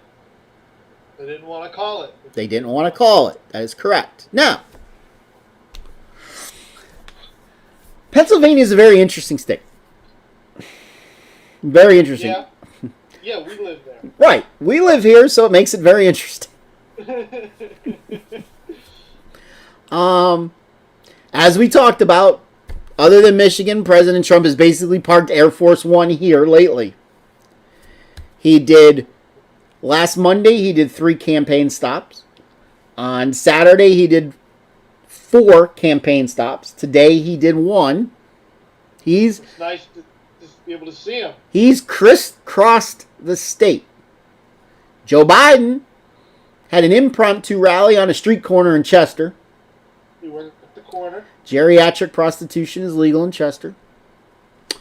They didn't want to call it. They didn't want to call it. That is correct. Now, Pennsylvania is a very interesting state. Very interesting. Yeah. Yeah, we live there. Right. We live here, so it makes it very interesting. As we talked about, other than Michigan, President Trump has basically parked Air Force One here lately. Last Monday, he did 3 campaign stops. On Saturday, he did 4 campaign stops. Today, he did 1. It's nice to just be able to see him. He's crisscrossed the state. Joe Biden had an impromptu rally on a street corner in Chester. He worked at the corner. Geriatric prostitution is legal in Chester.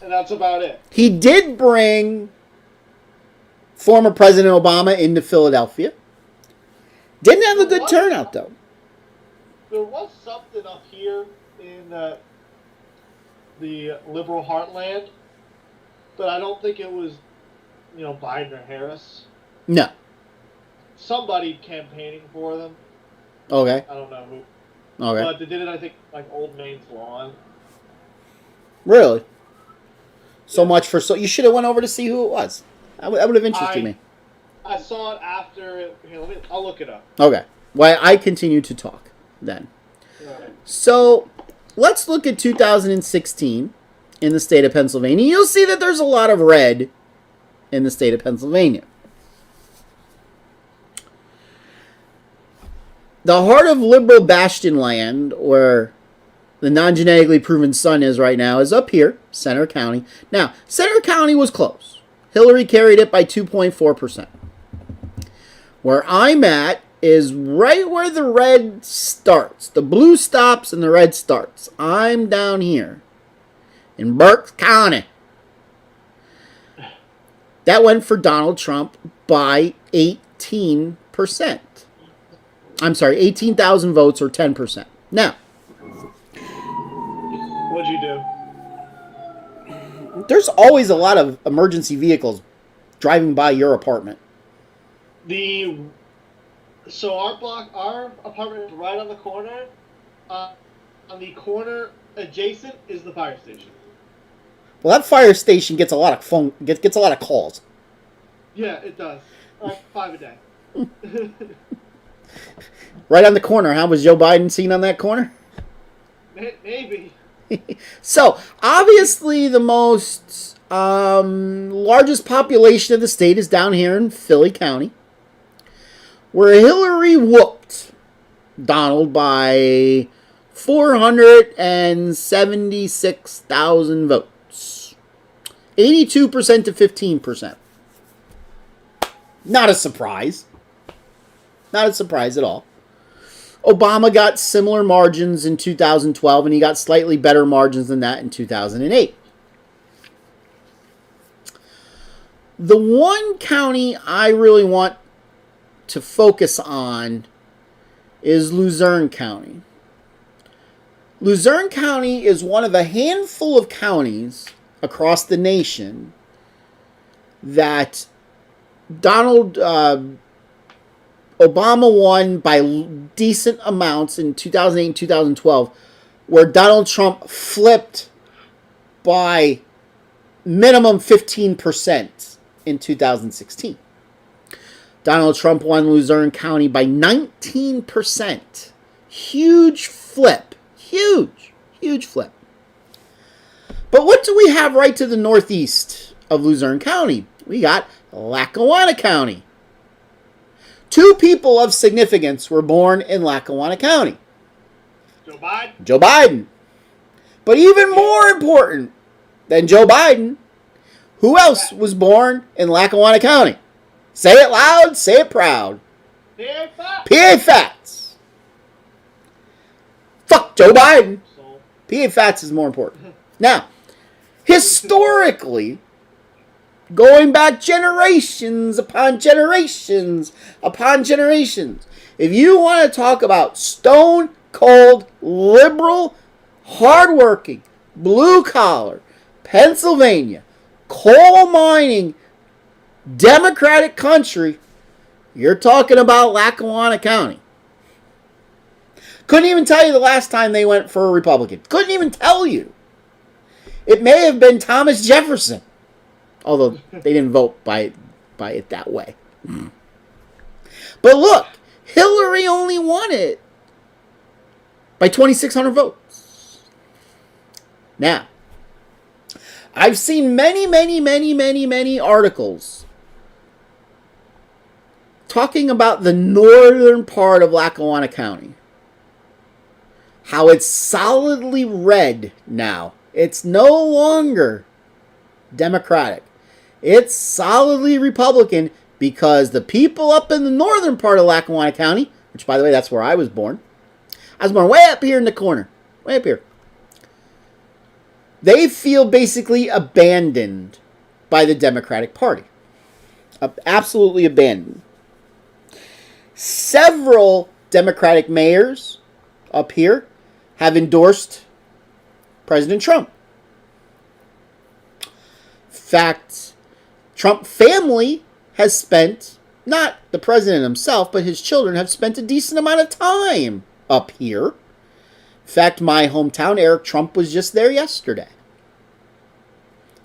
And that's about it. He did bring former President Obama into Philadelphia. Didn't have a good turnout, though. There was something up here in the liberal heartland, but I don't think it was, Biden or Harris. No. Somebody campaigning for them. Okay. I don't know who. Okay. But they did it, I think, like Old Main's lawn. Really? So much for you should have went over to see who it was. That would have interested me. I saw it after. I'll look it up. Okay. Well, I continue to talk then. Right. So let's look at 2016 in the state of Pennsylvania. You'll see that there's a lot of red in the state of Pennsylvania. The heart of liberal bastion land, where the non-genetically proven son is right now, is up here, Center County. Now, Center County was close. Hillary carried it by 2.4%. Where I'm at is right where the red starts. The blue stops and the red starts. I'm down here in Berks County. That went for Donald Trump by 18%. I'm sorry, 18,000 votes or 10%. Now, what'd you do? There's always a lot of emergency vehicles driving by your apartment. So our apartment is right on the corner. On the corner adjacent is the fire station. Well, that fire station gets a lot of gets a lot of calls. Yeah, it does. 5 a day. Right on the corner, huh? Was Joe Biden seen on that corner? Maybe. So, obviously, the most largest population of the state is down here in Philly County, where Hillary whooped Donald by 476,000 votes. 82% to 15%. Not a surprise. Not a surprise at all. Obama got similar margins in 2012, and he got slightly better margins than that in 2008. The one county I really want to focus on is Luzerne County. Luzerne County is one of a handful of counties across the nation that Obama won by decent amounts in 2008 and 2012, where Donald Trump flipped by minimum 15% in 2016. Donald Trump won Luzerne County by 19%. Huge flip. Huge flip. But what do we have right to the northeast of Luzerne County? We got Lackawanna County. 2 people of significance were born in Lackawanna County. Joe Biden. But even more important than Joe Biden, who else was born in Lackawanna County? Say it loud, say it proud. P.A. Phatts. Fuck Joe Biden. P.A. Phatts is more important. Now, historically, going back generations upon generations upon generations, if you want to talk about stone cold, liberal, hardworking, blue collar, Pennsylvania, coal mining, Democratic country, you're talking about Lackawanna County. Couldn't even tell you the last time they went for a Republican. Couldn't even tell you. It may have been Thomas Jefferson, although they didn't vote by it that way. But look, Hillary only won it by 2,600 votes. Now, I've seen many articles talking about the northern part of Lackawanna County. How it's solidly red now. It's no longer Democratic. It's solidly Republican because the people up in the northern part of Lackawanna County, which, by the way, that's where I was born. I was born way up here in the corner. Way up here. They feel basically abandoned by the Democratic Party. Absolutely abandoned. Several Democratic mayors up here have endorsed President Trump. In fact, Trump family has spent, not the president himself, but his children have spent a decent amount of time up here. In fact, my hometown, Eric Trump was just there yesterday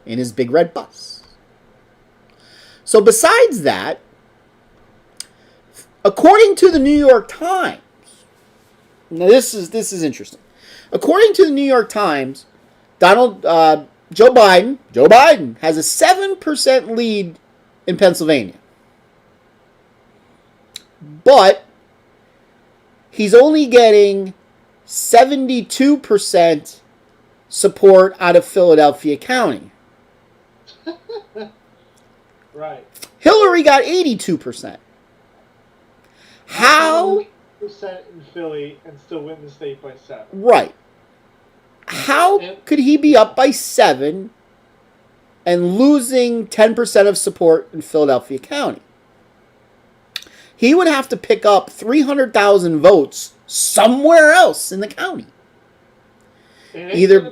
in his big red bus. So besides that, according to the New York Times, now this is interesting. According to the New York Times, Joe Biden has a 7% lead in Pennsylvania. But he's only getting 72% support out of Philadelphia County. Right. Hillary got 82%. How? 100% in Philly and still win the state by 7. Right. How could he be up by 7 and losing 10% of support in Philadelphia County? He would have to pick up 300,000 votes somewhere else in the county. Either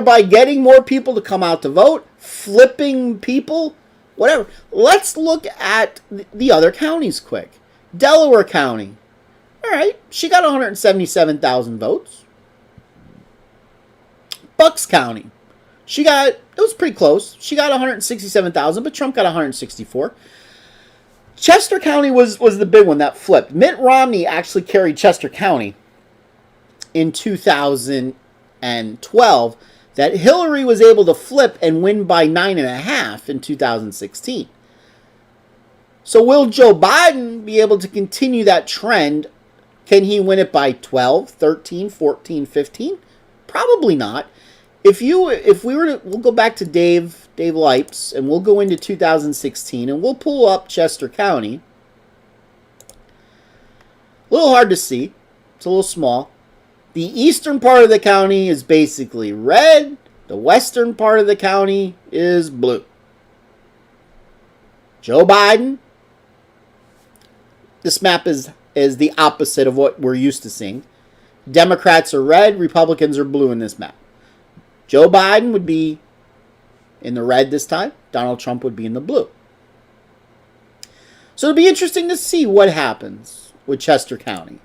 by getting more people to come out to vote, flipping people, whatever. Let's look at the other counties quick. Delaware County. All right, she got 177,000 votes. Bucks County. It was pretty close. She got 167,000, but Trump got 164. Chester County was the big one that flipped. Mitt Romney actually carried Chester County in 2012 that Hillary was able to flip and win by 9.5 in 2016. So will Joe Biden be able to continue that trend? Can he win it by 12, 13, 14, 15? Probably not. We'll go back to Dave Lipes, and we'll go into 2016, and we'll pull up Chester County. A little hard to see. It's a little small. The eastern part of the county is basically red. The western part of the county is blue. Joe Biden. This map is the opposite of what we're used to seeing. Democrats are red, Republicans are blue in this map. Joe Biden would be in the red this time. Donald Trump would be in the blue. So it'll be interesting to see what happens with Chester County.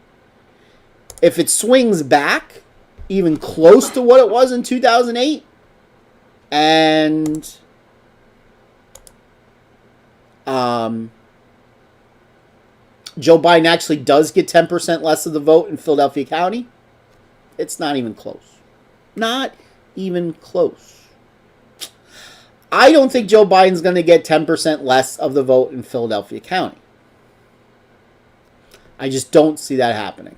If it swings back, even close to what it was in 2008, and Joe Biden actually does get 10% less of the vote in Philadelphia County, it's not even close. Not even close. I don't think Joe Biden's going to get 10% less of the vote in Philadelphia County. I just don't see that happening.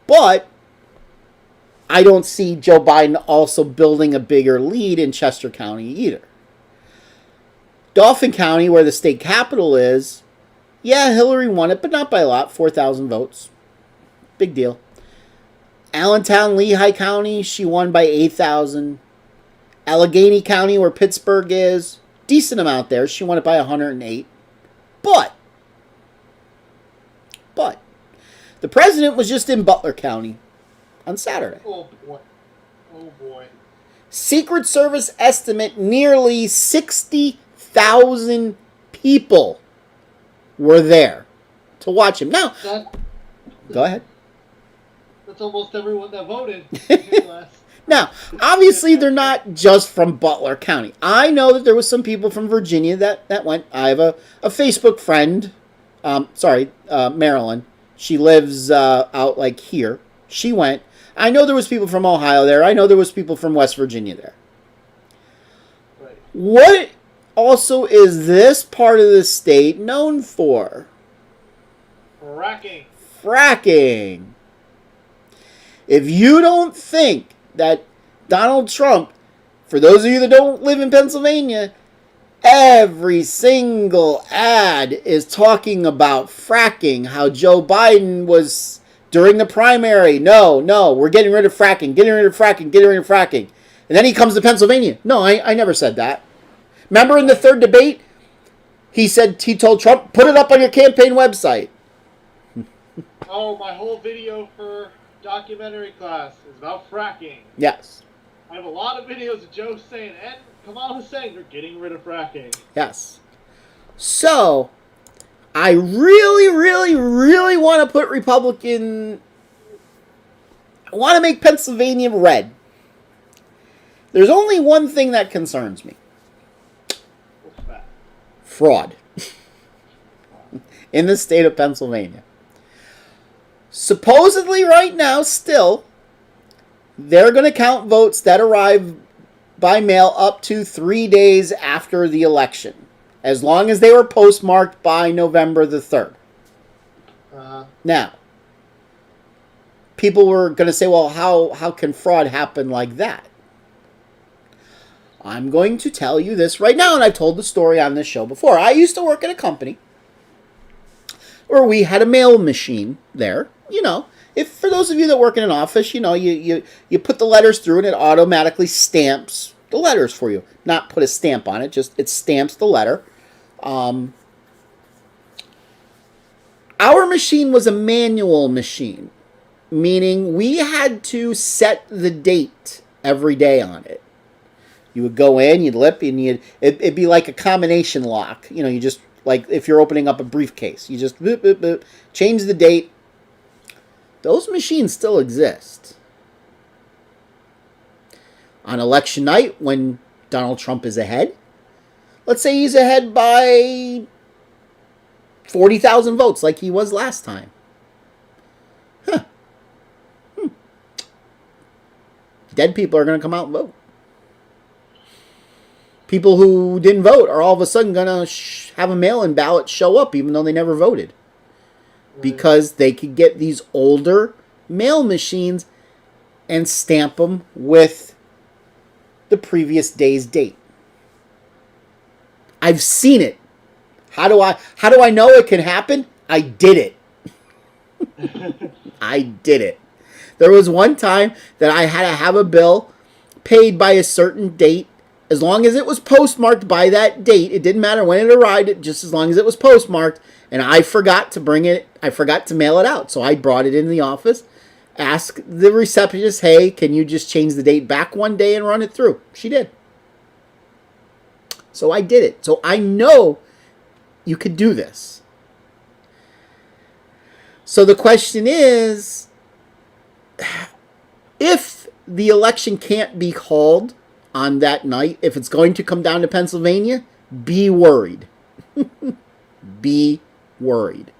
But I don't see Joe Biden also building a bigger lead in Chester County either. Dauphin County, where the state capital is, yeah, Hillary won it, but not by a lot, 4,000 votes. Big deal. Allentown, Lehigh County, she won by 8,000. Allegheny County, where Pittsburgh is, decent amount there. She won it by 108. But the president was just in Butler County on Saturday. Oh boy. Oh boy. Secret Service estimate nearly 60,000 people were there to watch him. Now, go ahead. That's almost everyone that voted. Now, obviously, they're not just from Butler County. I know that there was some people from Virginia that went. I have a Facebook friend, Marilyn. She lives out like here. She went. I know there was people from Ohio there. I know there was people from West Virginia there. Right. What also is this part of the state known for? Fracking. If you don't think that Donald Trump, for those of you that don't live in Pennsylvania, every single ad is talking about fracking, how Joe Biden was during the primary. No, we're getting rid of fracking. And then he comes to Pennsylvania. No, I never said that. Remember in the third debate, he told Trump, put it up on your campaign website. Oh, my whole video for documentary class is about fracking. Yes. I have a lot of videos of Joe saying, and Kamala saying they're getting rid of fracking. Yes. So, I really, really, really want to put I want to make Pennsylvania red. There's only one thing that concerns me. What's that? Fraud. In the state of Pennsylvania. Supposedly right now, still, they're going to count votes that arrive by mail up to 3 days after the election, as long as they were postmarked by November the 3rd. Now, people were going to say, well, how can fraud happen like that? I'm going to tell you this right now, and I've told the story on this show before. I used to work at a company where we had a mail machine there. If for those of you that work in an office, you put the letters through and it automatically stamps the letters for you. Not put a stamp on it, just it stamps the letter. Our machine was a manual machine, meaning we had to set the date every day on it. You would go in, you'd lip, and it'd be like a combination lock. You just, like if you're opening up a briefcase, you just boop, boop, boop, change the date. Those machines still exist. On election night, when Donald Trump is ahead, let's say he's ahead by 40,000 votes like he was last time. Dead people are going to come out and vote. People who didn't vote are all of a sudden going to have a mail-in ballot show up even though they never voted. Because they could get these older mail machines and stamp them with the previous day's date. I've seen it. How do I know it can happen? I did it. I did it. There was one time that I had to have a bill paid by a certain date. As long as it was postmarked by that date, it didn't matter when it arrived, just as long as it was postmarked. And I forgot to mail it out. So I brought it into the office, asked the receptionist, hey, can you just change the date back one day and run it through? She did. So I did it. So I know you could do this. So the question is, if the election can't be called on that night, if it's going to come down to Pennsylvania, be worried. Be worried.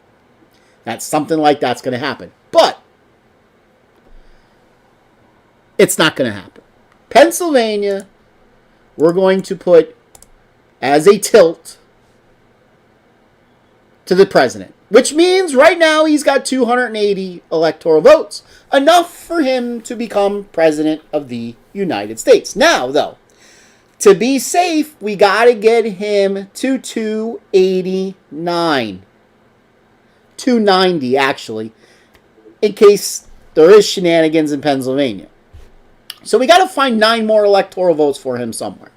That something like that's going to happen. But it's not going to happen. Pennsylvania, we're going to put as a tilt to the president, which means right now he's got 280 electoral votes, enough for him to become president of the United States. Now, though, to be safe, we got to get him to 289. 290, actually, in case there is shenanigans in Pennsylvania. So we got to find 9 more electoral votes for him somewhere.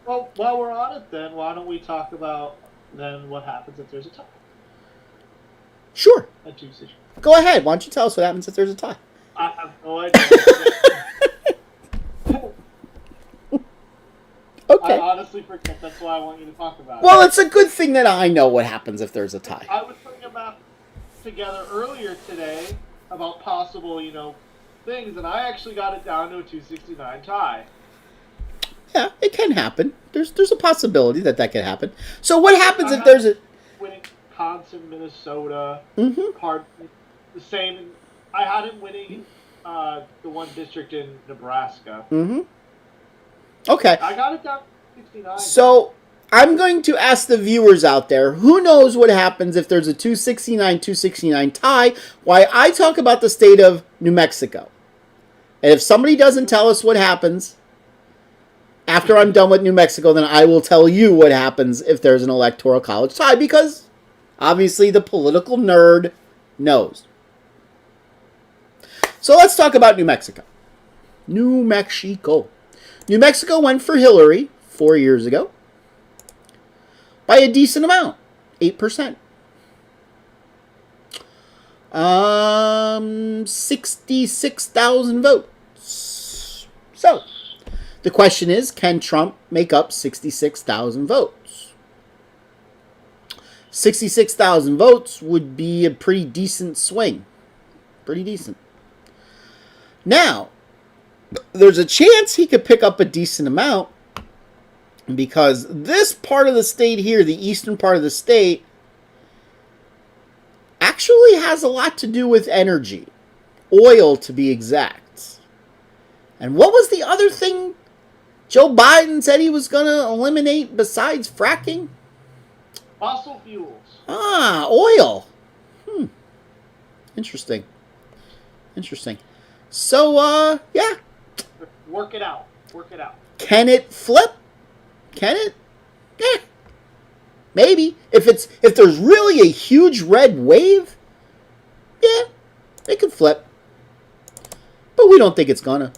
Well, while we're on it then, why don't we talk about then what happens if there's a tie? Sure. A 2-6. Go ahead. Why don't you tell us what happens if there's a tie? I have no idea. Okay. I honestly forget. That's why I want you to talk about Well, it. it's a good thing that I know what happens if there's a tie. I was putting a map together earlier today about possible, things, and I actually got it down to a 269 tie. Yeah, it can happen. There's a possibility that could happen. So what happens if there's a... Winning Wisconsin, Minnesota, Mm-hmm. part the same. I had him winning the one district in Nebraska. Mm-hmm. Okay. I got it down to 69. So I'm going to ask the viewers out there, who knows what happens if there's a 269 tie, while I talk about the state of New Mexico. And if somebody doesn't tell us what happens after I'm done with New Mexico, then I will tell you what happens if there's an electoral college tie, because obviously the political nerd knows. So let's talk about New Mexico. New Mexico. New Mexico went for Hillary 4 years ago by a decent amount, 8%. 66,000 votes. So, the question is, can Trump make up 66,000 votes? 66,000 votes would be a pretty decent swing. Pretty decent. Now, there's a chance he could pick up a decent amount because this part of the state here, the eastern part of the state, actually has a lot to do with energy. Oil, to be exact. And what was the other thing Joe Biden said he was going to eliminate besides fracking? Fossil fuels. Ah, oil. Interesting. So, yeah. Work it out. Can it flip? Can it? Maybe. If there's really a huge red wave, yeah, it could flip. But we don't think it's gonna.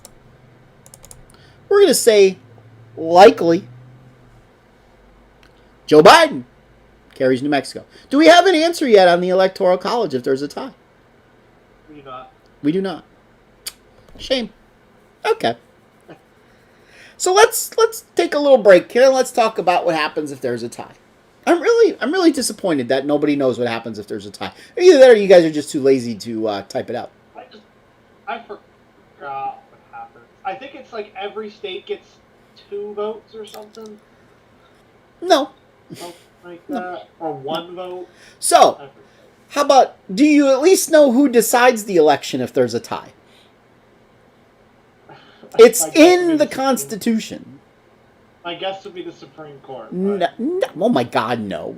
We're gonna say likely Joe Biden carries New Mexico. Do we have an answer yet on the Electoral College if there's a tie? We do not. We do not. Shame. Okay. So let's take a little break here and let's talk about what happens if there's a tie. I'm really disappointed that nobody knows what happens if there's a tie. Either that or you guys are just too lazy to type it out. I forgot what happens. I think it's like every state gets 2 votes or something. No. Something like that. Or 1 vote. So, how about, do you at least know who decides the election if there's a tie? It's in the Constitution. My guess would be the Supreme Court. No, oh my God, no.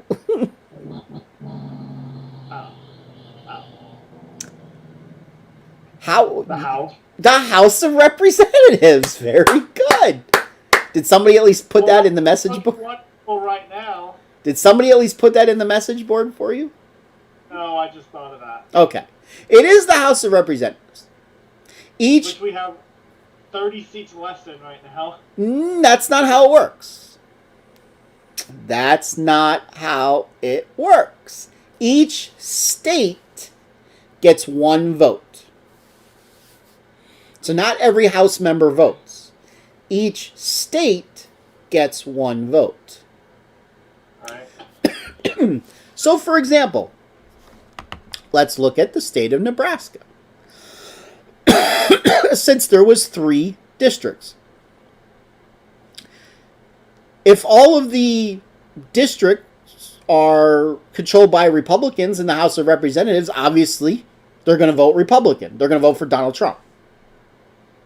How? The House. The House of Representatives. Very good. Did somebody at least put that in the message board? Well, right now. Did somebody at least put that in the message board for you? No, I just thought of that. Okay. It is the House of Representatives. Which we have 30 seats less than right now. That's not how it works. That's not how it works. Each state gets 1 vote. So not every House member votes. Each state gets 1 vote. All right. So, for example, let's look at the state of Nebraska. Since there was 3 districts. If all of the districts are controlled by Republicans in the House of Representatives, obviously they're going to vote Republican. They're going to vote for Donald Trump.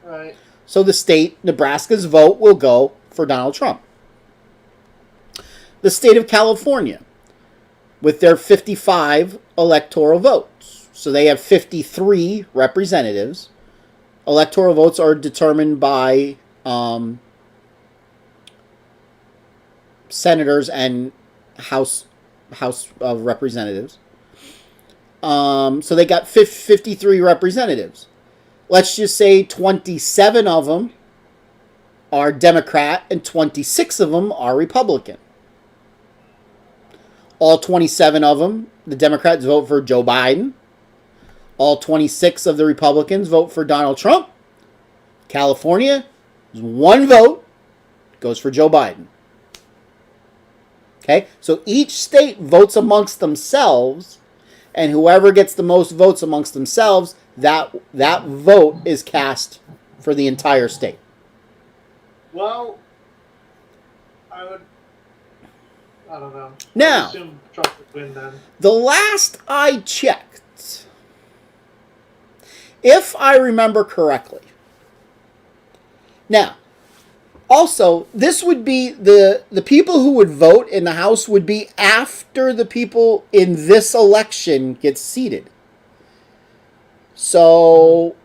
Right. So the state, Nebraska's vote will go for Donald Trump. The state of California, with their 55 electoral votes. So they have 53 representatives. Electoral votes are determined by senators and House of Representatives. So they got 53 representatives. Let's just say 27 of them are Democrat and 26 of them are Republican. All 27 of them, the Democrats vote for Joe Biden. All 26 of the Republicans vote for Donald Trump. California, one vote goes for Joe Biden. Okay, so each state votes amongst themselves, and whoever gets the most votes amongst themselves, that vote is cast for the entire state. Well, I don't know. Now, I assume Trump would win then. The last I checked, if I remember correctly. Now, also, this would be the people who would vote in the House would be after the people in this election get seated. So,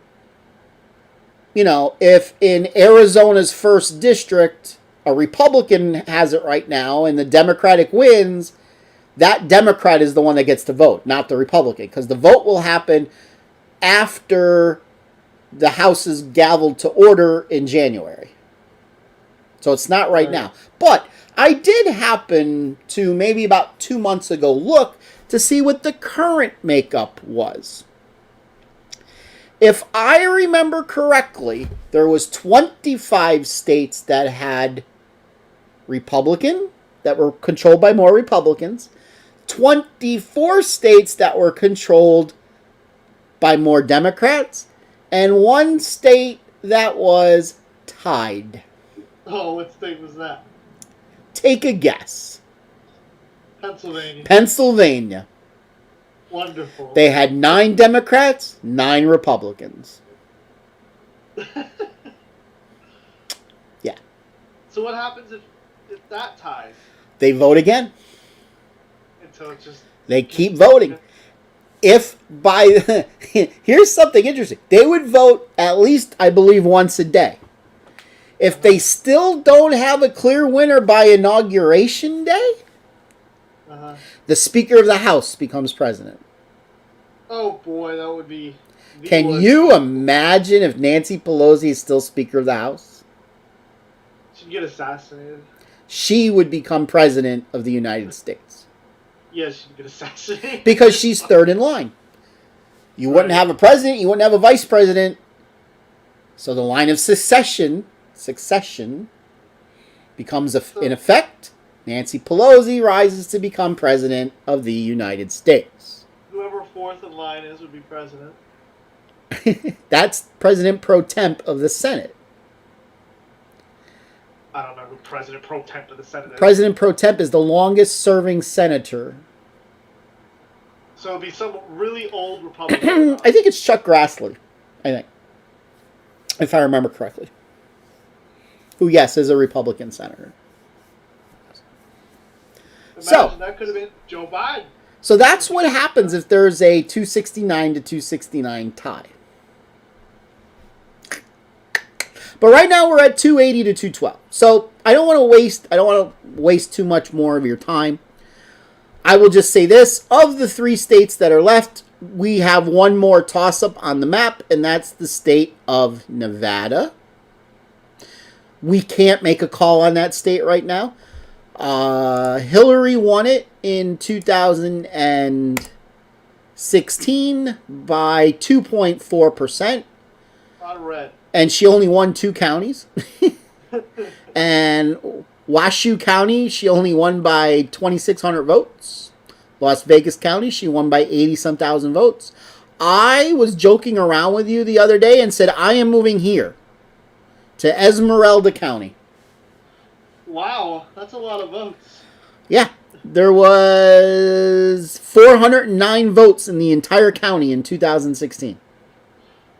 if in Arizona's 1st district, a Republican has it right now and the Democratic wins, that Democrat is the one that gets to vote, not the Republican. Because the vote will happen after the House is gavelled to order in January. So it's not right now. But I did happen to, maybe about 2 months ago, look to see what the current makeup was. If I remember correctly, there was 25 states that had Republican, that were controlled by more Republicans, 24 states that were controlled by more Democrats, and 1 state that was tied. Oh, what state was that? Take a guess. Pennsylvania. Wonderful. They had 9 Democrats, 9 Republicans. Yeah. So what happens if that ties? They vote again. Until it just... They keep voting. If by... Here's something interesting. They would vote at least, I believe, once a day. If they still don't have a clear winner by Inauguration Day, the Speaker of the House becomes president. Oh boy, that would be... Can you imagine if Nancy Pelosi is still Speaker of the House? She'd get assassinated. She would become president of the United States. Yes, she'd get assassinated. Because she's 3rd in line. You wouldn't have a president, you wouldn't have a vice president. So the line of succession becomes in effect. Nancy Pelosi rises to become president of the United States. Whoever 4th in line is would be president. That's President Pro Temp of the Senate. I don't know who President Pro Temp of the Senate is. President Pro Temp is the longest serving senator. So it'll be some really old Republican. I think it's Chuck Grassley. I think. If I remember correctly. Who, yes, is a Republican senator. Imagine that could have been Joe Biden. So that's what happens if there's a 269 to 269 tie. But right now we're at 280 to 212. So I don't want to waste too much more of your time. I will just say this, of the 3 states that are left, we have one more toss-up on the map, and that's the state of Nevada. We can't make a call on that state right now. Hillary won it in 2016 by 2.4%. A lot of red. And she only won 2 counties. And Washoe County, she only won by 2,600 votes. Las Vegas County, she won by 80-some thousand votes. I was joking around with you the other day and said, I am moving here to Esmeralda County. Wow, that's a lot of votes. Yeah. There was 409 votes in the entire county in 2016.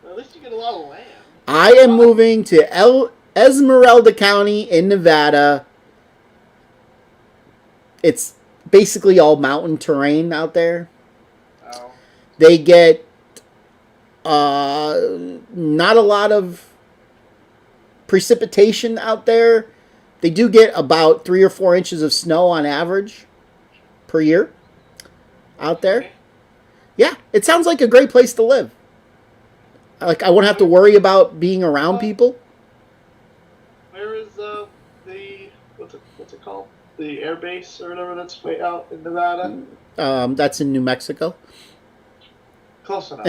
Well, at least you get a lot of land. I am moving to Esmeralda County in Nevada. It's basically all mountain terrain out there. Oh. They get not a lot of precipitation out there. They do get about 3 or 4 inches of snow on average per year out there. Yeah, it sounds like a great place to live. Like, I won't have to worry about being around people. Where is the what's it called? The air base or whatever that's way out in Nevada? That's in New Mexico. Close enough.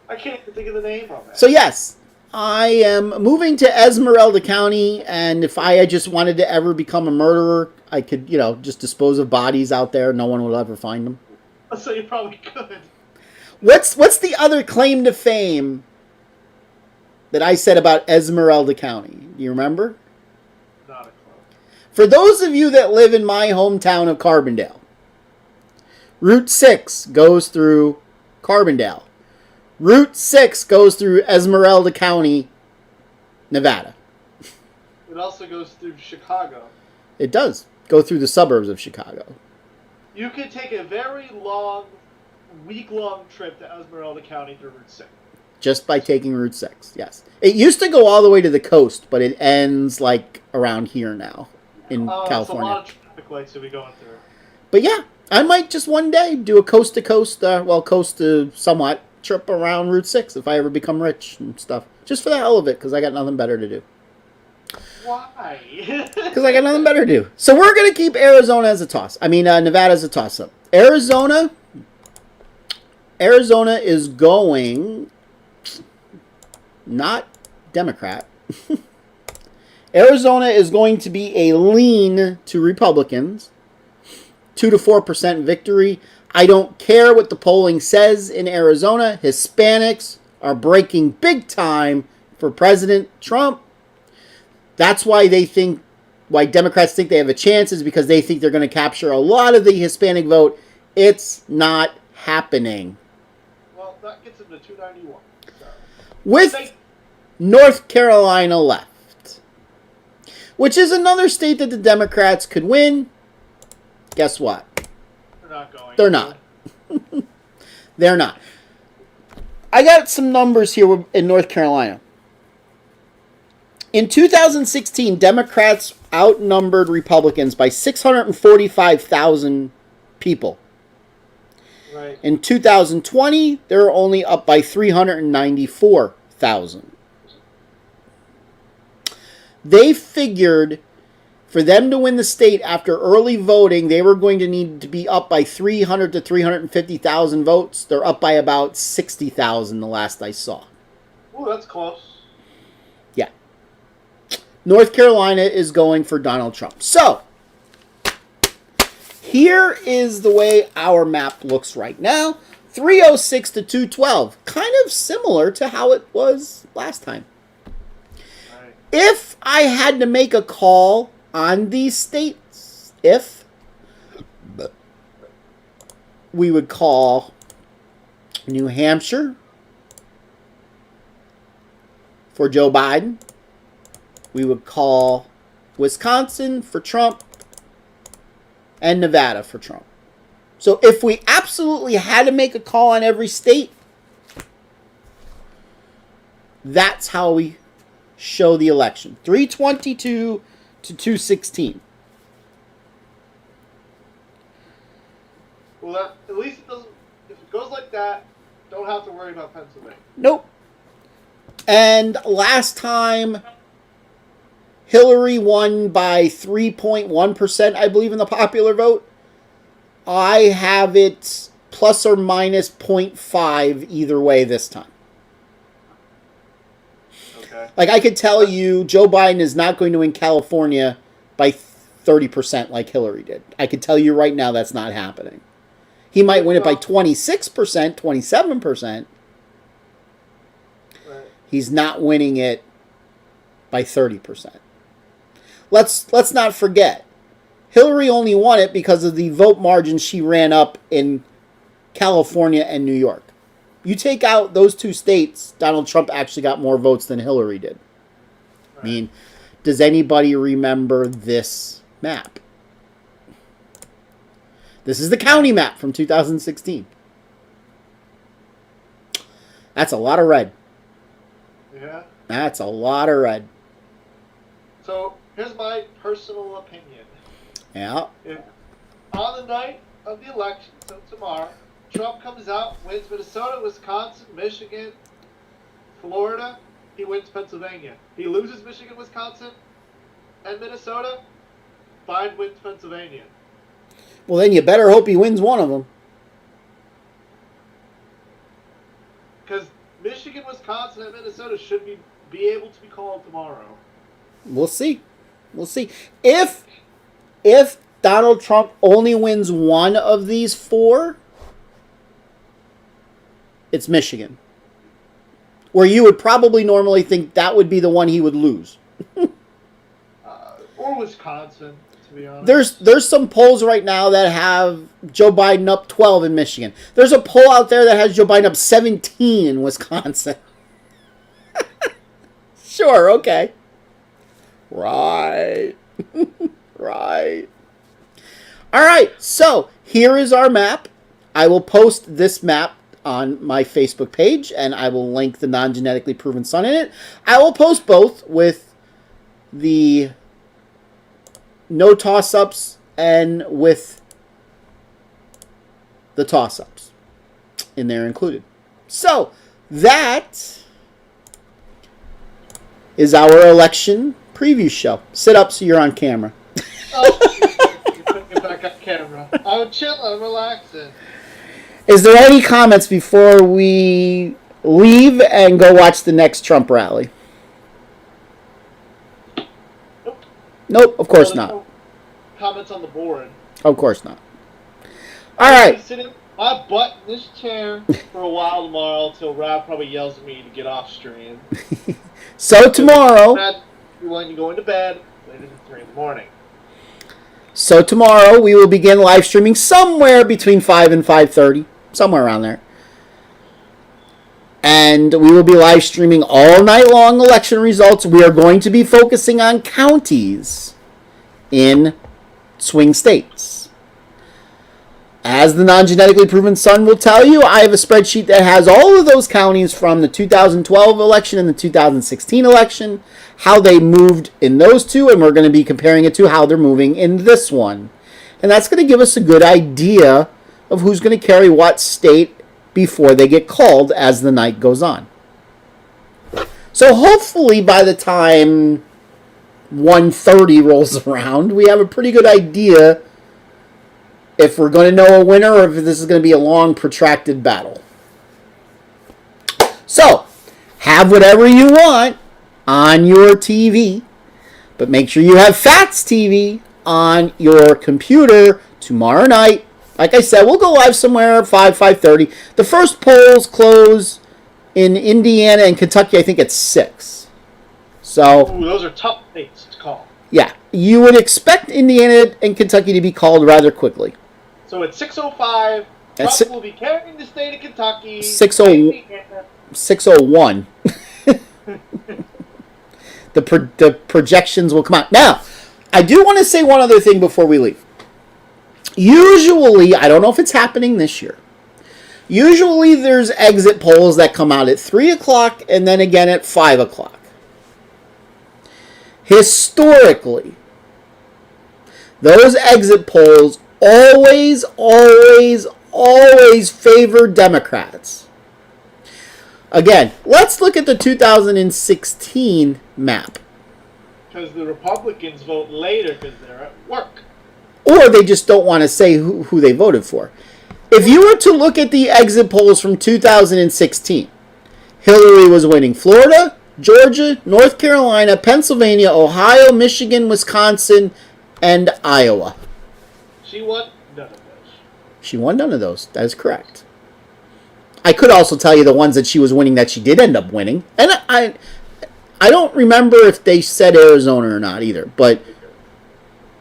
I can't even think of the name of it. So yes, I am moving to Esmeralda County, and if I just wanted to ever become a murderer, I could, just dispose of bodies out there. No one will ever find them. So you probably could. What's the other claim to fame that I said about Esmeralda County? Do you remember? Not a clue. For those of you that live in my hometown of Carbondale, Route 6 goes through Carbondale. Route 6 goes through Esmeralda County, Nevada. It also goes through Chicago. It does go through the suburbs of Chicago. You could take a very long, week-long trip to Esmeralda County through Route 6. Just by taking Route 6, yes. It used to go all the way to the coast, but it ends like around here now in California. That's a lot of traffic lights to be going through. But yeah, I might just one day do a coast-to-coast, coast to somewhat, trip around Route 6 if I ever become rich and stuff. Just for the hell of it, because I got nothing better to do. Why? Because I got nothing better to do. So we're going to keep Arizona as a toss. Nevada as a toss-up. Arizona is going... not Democrat. Arizona is going to be a lean to Republicans. 2 to 4% victory. I don't care what the polling says in Arizona. Hispanics are breaking big time for President Trump. That's why why Democrats think they have a chance is because they think they're going to capture a lot of the Hispanic vote. It's not happening. Well, that gets them to 291. So. With North Carolina left, which is another state that the Democrats could win. Guess what? They're not going. They're not. They're not. I got some numbers here in North Carolina. In 2016, Democrats outnumbered Republicans by 645,000 people. Right. In 2020, they're only up by 394,000. They figured for them to win the state after early voting, they were going to need to be up by 300 to 350,000 votes. They're up by about 60,000 the last I saw. Ooh, that's close. Yeah. North Carolina is going for Donald Trump. So, here is the way our map looks right now. 306 to 212. Kind of similar to how it was last time. Right. If I had to make a call on these states, we would call New Hampshire for Joe Biden. We would call Wisconsin for Trump and Nevada for Trump. So if we absolutely had to make a call on every state, that's how we show the election. 322 to 216. Well, at least it doesn't. If it goes like that, don't have to worry about Pennsylvania. Nope. And last time, Hillary won by 3.1%, I believe, in the popular vote. I have it plus or minus 0.5 either way this time. Okay. Like, I could tell you, Joe Biden is not going to win California by 30% like Hillary did. I could tell you right now that's not happening. He might win it by 26%, 27%. Right. He's not winning it by 30%. Let's not forget, Hillary only won it because of the vote margin she ran up in California and New York. You take out those two states, Donald Trump actually got more votes than Hillary did. Right. I mean, does anybody remember this map? This is the county map from 2016. That's a lot of red. Yeah. That's a lot of red. So, here's my personal opinion. Yeah. If on the night of the election, so tomorrow, Trump comes out, wins Minnesota, Wisconsin, Michigan, Florida, he wins Pennsylvania. He loses Michigan, Wisconsin, and Minnesota, Biden wins Pennsylvania. Well, then you better hope he wins one of them. Because Michigan, Wisconsin, and Minnesota should be able to be called tomorrow. We'll see. We'll see. If Donald Trump only wins one of these four, it's Michigan. Where you would probably normally think that would be the one he would lose. Or Wisconsin, to be honest. There's some polls right now that have Joe Biden up 12 in Michigan. There's a poll out there that has Joe Biden up 17 in Wisconsin. Sure, okay. Right. Right. All right, so here is our map. I will post this map on my Facebook page, and I will link the non-genetically proven sun in it. I will post both with the no toss-ups and with the toss-ups in there included. So that is our election preview show. Sit up so you're on camera. Get back on camera. I'm chilling, I'm relaxing. Is there any comments before we leave and go watch the next Trump rally? Nope, of course not. No comments on the board. Of course not. All right. I'm sitting my butt in this chair for a while tomorrow until Rob probably yells at me to get off stream. So tomorrow, when you go into bed later than 3 in the morning. So tomorrow we will begin live streaming somewhere between 5 and 5:30, somewhere around there. And we will be live streaming all night long election results. We are going to be focusing on counties in swing states. As the non-genetically proven sun will tell you, I have a spreadsheet that has all of those counties from the 2012 election and the 2016 election, how they moved in those two, and we're going to be comparing it to how they're moving in this one. And that's going to give us a good idea of who's going to carry what state before they get called as the night goes on. So hopefully by the time 1:30 rolls around, we have a pretty good idea if we're going to know a winner or if this is going to be a long, protracted battle. So, have whatever you want on your TV, but make sure you have Phatts TV on your computer tomorrow night. Like I said, we'll go live somewhere at 5:30. The first polls close in Indiana and Kentucky, I think at 6. So, ooh, those are tough dates to call. Yeah, you would expect Indiana and Kentucky to be called rather quickly. So at 6:05, Trump will be carrying the state of Kentucky. 6:01. The projections will come out. Now, I do want to say one other thing before we leave. Usually, I don't know if it's happening this year. Usually there's exit polls that come out at 3 o'clock and then again at 5 o'clock. Historically, those exit polls always favor Democrats. Again, let's look at the 2016 map. Because the Republicans vote later because they're at work. Or they just don't want to say who they voted for. If you were to look at the exit polls from 2016, Hillary was winning Florida, Georgia, North Carolina, Pennsylvania, Ohio, Michigan, Wisconsin, and Iowa. She won none of those. She won none of those. That is correct. I could also tell you the ones that she was winning that she did end up winning. And I don't remember if they said Arizona or not either. But,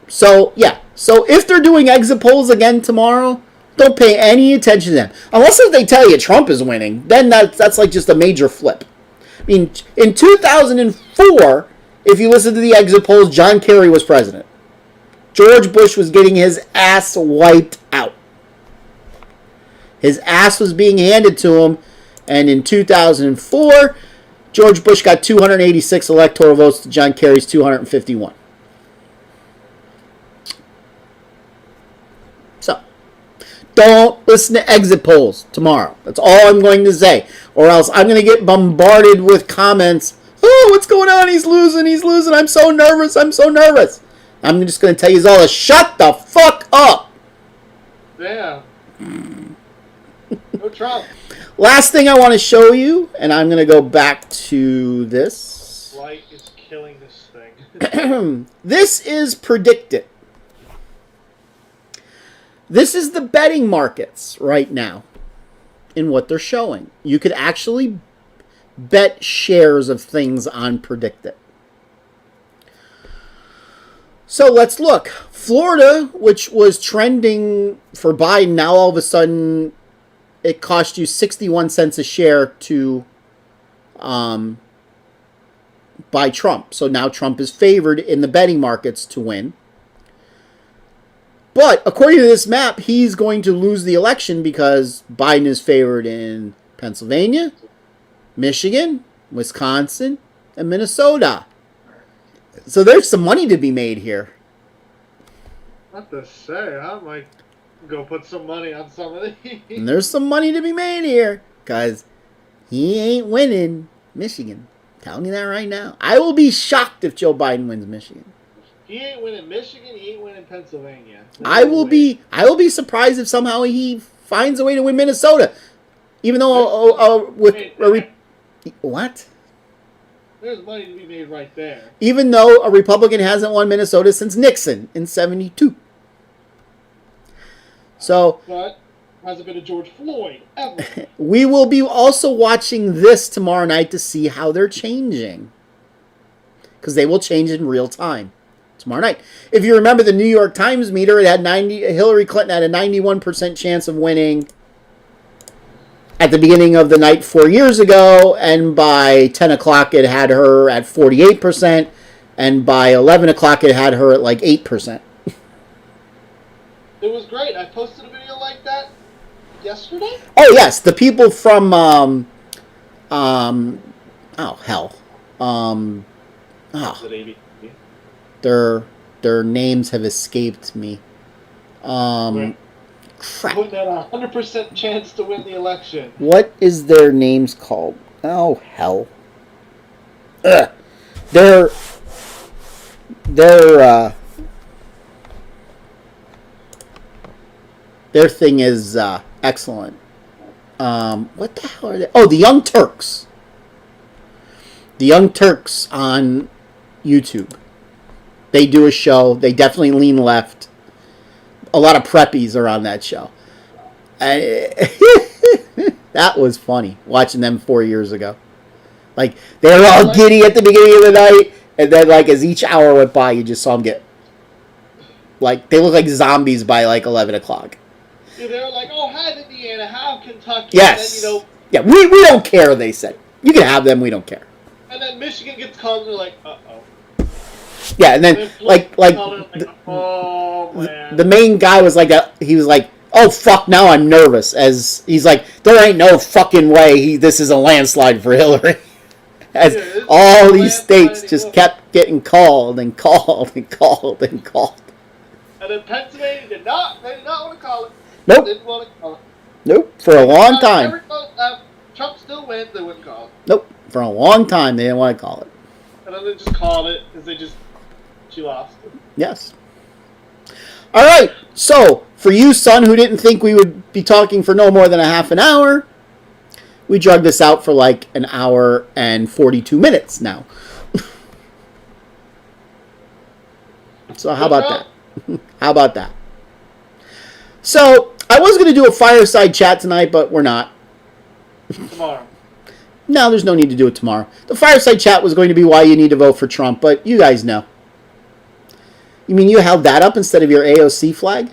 so, yeah. So if they're doing exit polls again tomorrow, don't pay any attention to them. Unless if they tell you Trump is winning, then that's like just a major flip. I mean, in 2004, if you listen to the exit polls, John Kerry was president. George Bush was getting his ass wiped out. His ass was being handed to him, and in 2004, George Bush got 286 electoral votes to John Kerry's 251. So, don't listen to exit polls tomorrow. That's all I'm going to say. Or else I'm going to get bombarded with comments. Oh, what's going on? He's losing. I'm so nervous. I'm just going to tell you all to shut the fuck up. Yeah. No Trump. Last thing I want to show you, and I'm going to go back to this. Light is killing this thing. This is predicted. This is the betting markets right now in what they're showing. You could actually bet shares of things on predicted. So let's look. Florida, which was trending for Biden, now all of a sudden it cost you 61 cents a share to buy Trump. So now Trump is favored in the betting markets to win. But according to this map, he's going to lose the election because Biden is favored in Pennsylvania, Michigan, Wisconsin, and Minnesota. So there's some money to be made here. What to say? I might go put some money on some of these. And there's some money to be made here because he ain't winning Michigan. I'm telling you that right now. I will be shocked if Joe Biden wins Michigan. He ain't winning Michigan. He ain't winning Pennsylvania. I will be surprised if somehow he finds a way to win Minnesota, even though what? There's money to be made right there. Even though a Republican hasn't won Minnesota since Nixon in '72. So, but hasn't been a George Floyd ever. We will be also watching this tomorrow night to see how they're changing, because they will change in real time tomorrow night. If you remember the New York Times meter, it had Hillary Clinton had a 91% chance of winning at the beginning of the night 4 years ago, and by 10 o'clock it had her at 48%, and by 11 o'clock it had her at like 8%. It was great. I posted a video like that yesterday. Oh yes, the people from their names have escaped me. Crap. Putting at a 100% chance to win the election. What is their names called? Oh hell. Ugh. Their thing is excellent. What the hell are they? Oh, the Young Turks. The Young Turks on YouTube. They do a show. They definitely lean left. A lot of preppies are on that show. That was funny, watching them 4 years ago. Like, they were all giddy at the beginning of the night, and then, like, as each hour went by, you just saw them get... Like, they look like zombies by, like, 11 o'clock. Yeah, they were like, oh, have Indiana, have Kentucky. Yes. And then, yeah, we don't care, they said. You can have them, we don't care. And then Michigan gets called, and they're like, uh-oh. Yeah, and then, the main guy was like, he was like, oh, fuck, now I'm nervous. As he's like, there ain't no fucking way this is a landslide for Hillary. As all these states just kept getting called and called and called and called. And then Pennsylvania did not want to call it. Nope. Didn't want to call it. Nope, for a long time. Trump still wins, they wouldn't call it. Nope, for a long time they didn't want to call it. And then they just called it because she lost. Yes. All right. So, for you, son, who didn't think we would be talking for no more than a half an hour, we drug this out for like an hour and 42 minutes now. So, how about that? How about that? So, I was going to do a fireside chat tonight, but we're not. Tomorrow. No, there's no need to do it tomorrow. The fireside chat was going to be why you need to vote for Trump, but you guys know. You mean you held that up instead of your AOC flag?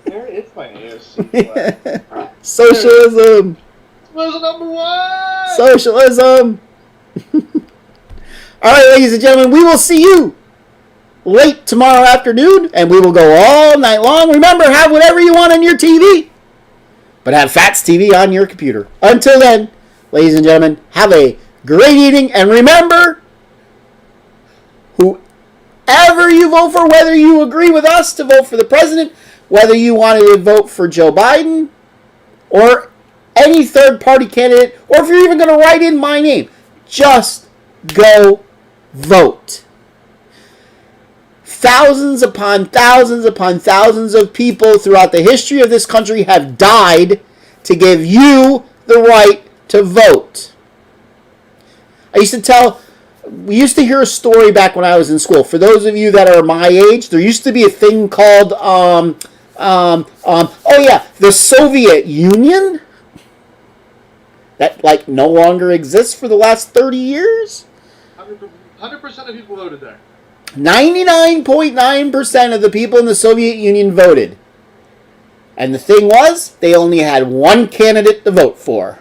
Where is my AOC flag? Socialism. Where's number one? Socialism. All right, ladies and gentlemen, we will see you late tomorrow afternoon, and we will go all night long. Remember, have whatever you want on your TV, but have Phatts TV on your computer. Until then, ladies and gentlemen, have a great evening, and remember, whoever you vote for, whether you agree with us to vote for the president, whether you wanted to vote for Joe Biden, or any third-party candidate, or if you're even going to write in my name, just go vote. Thousands upon thousands upon thousands of people throughout the history of this country have died to give you the right to vote. We used to hear a story back when I was in school. For those of you that are my age, there used to be a thing called, the Soviet Union that no longer exists for the last 30 years. 100% of people voted there. 99.9% of the people in the Soviet Union voted. And the thing was, they only had one candidate to vote for.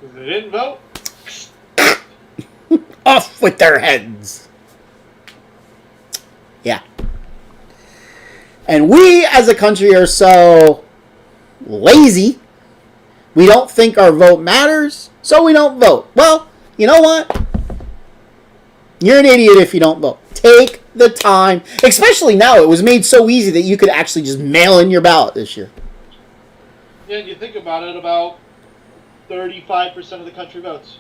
If they didn't vote, off with their heads. Yeah. And we as a country are so lazy, we don't think our vote matters, so we don't vote. Well, you know what? You're an idiot if you don't vote. Take the time. Especially now, it was made so easy that you could actually just mail in your ballot this year. yeah, and you think about it, about 35% of the country votes.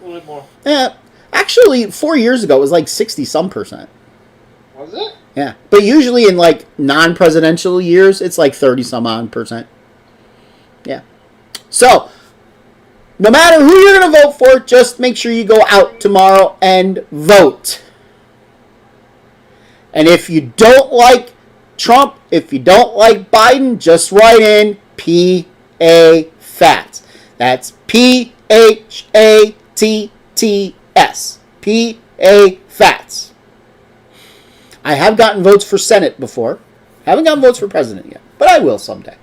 A little bit more. Yeah. Actually, 4 years ago, it was like 60-some%. Was it? Yeah. But usually in non-presidential years, it's like 30-some-odd%. Yeah. So, no matter who you're going to vote for, just make sure you go out tomorrow and vote. And if you don't like Trump, if you don't like Biden, just write in P-A Phatts. That's P-H-A-T-T-S. P-A Phatts. I have gotten votes for Senate before. I haven't gotten votes for president yet, but I will someday.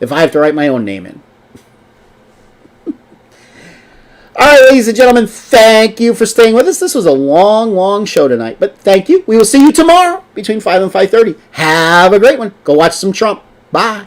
If I have to write my own name in. All right, ladies and gentlemen, thank you for staying with us. This was a long, long show tonight, but thank you. We will see you tomorrow between 5 and 5:30. Have a great one. Go watch some Trump. Bye.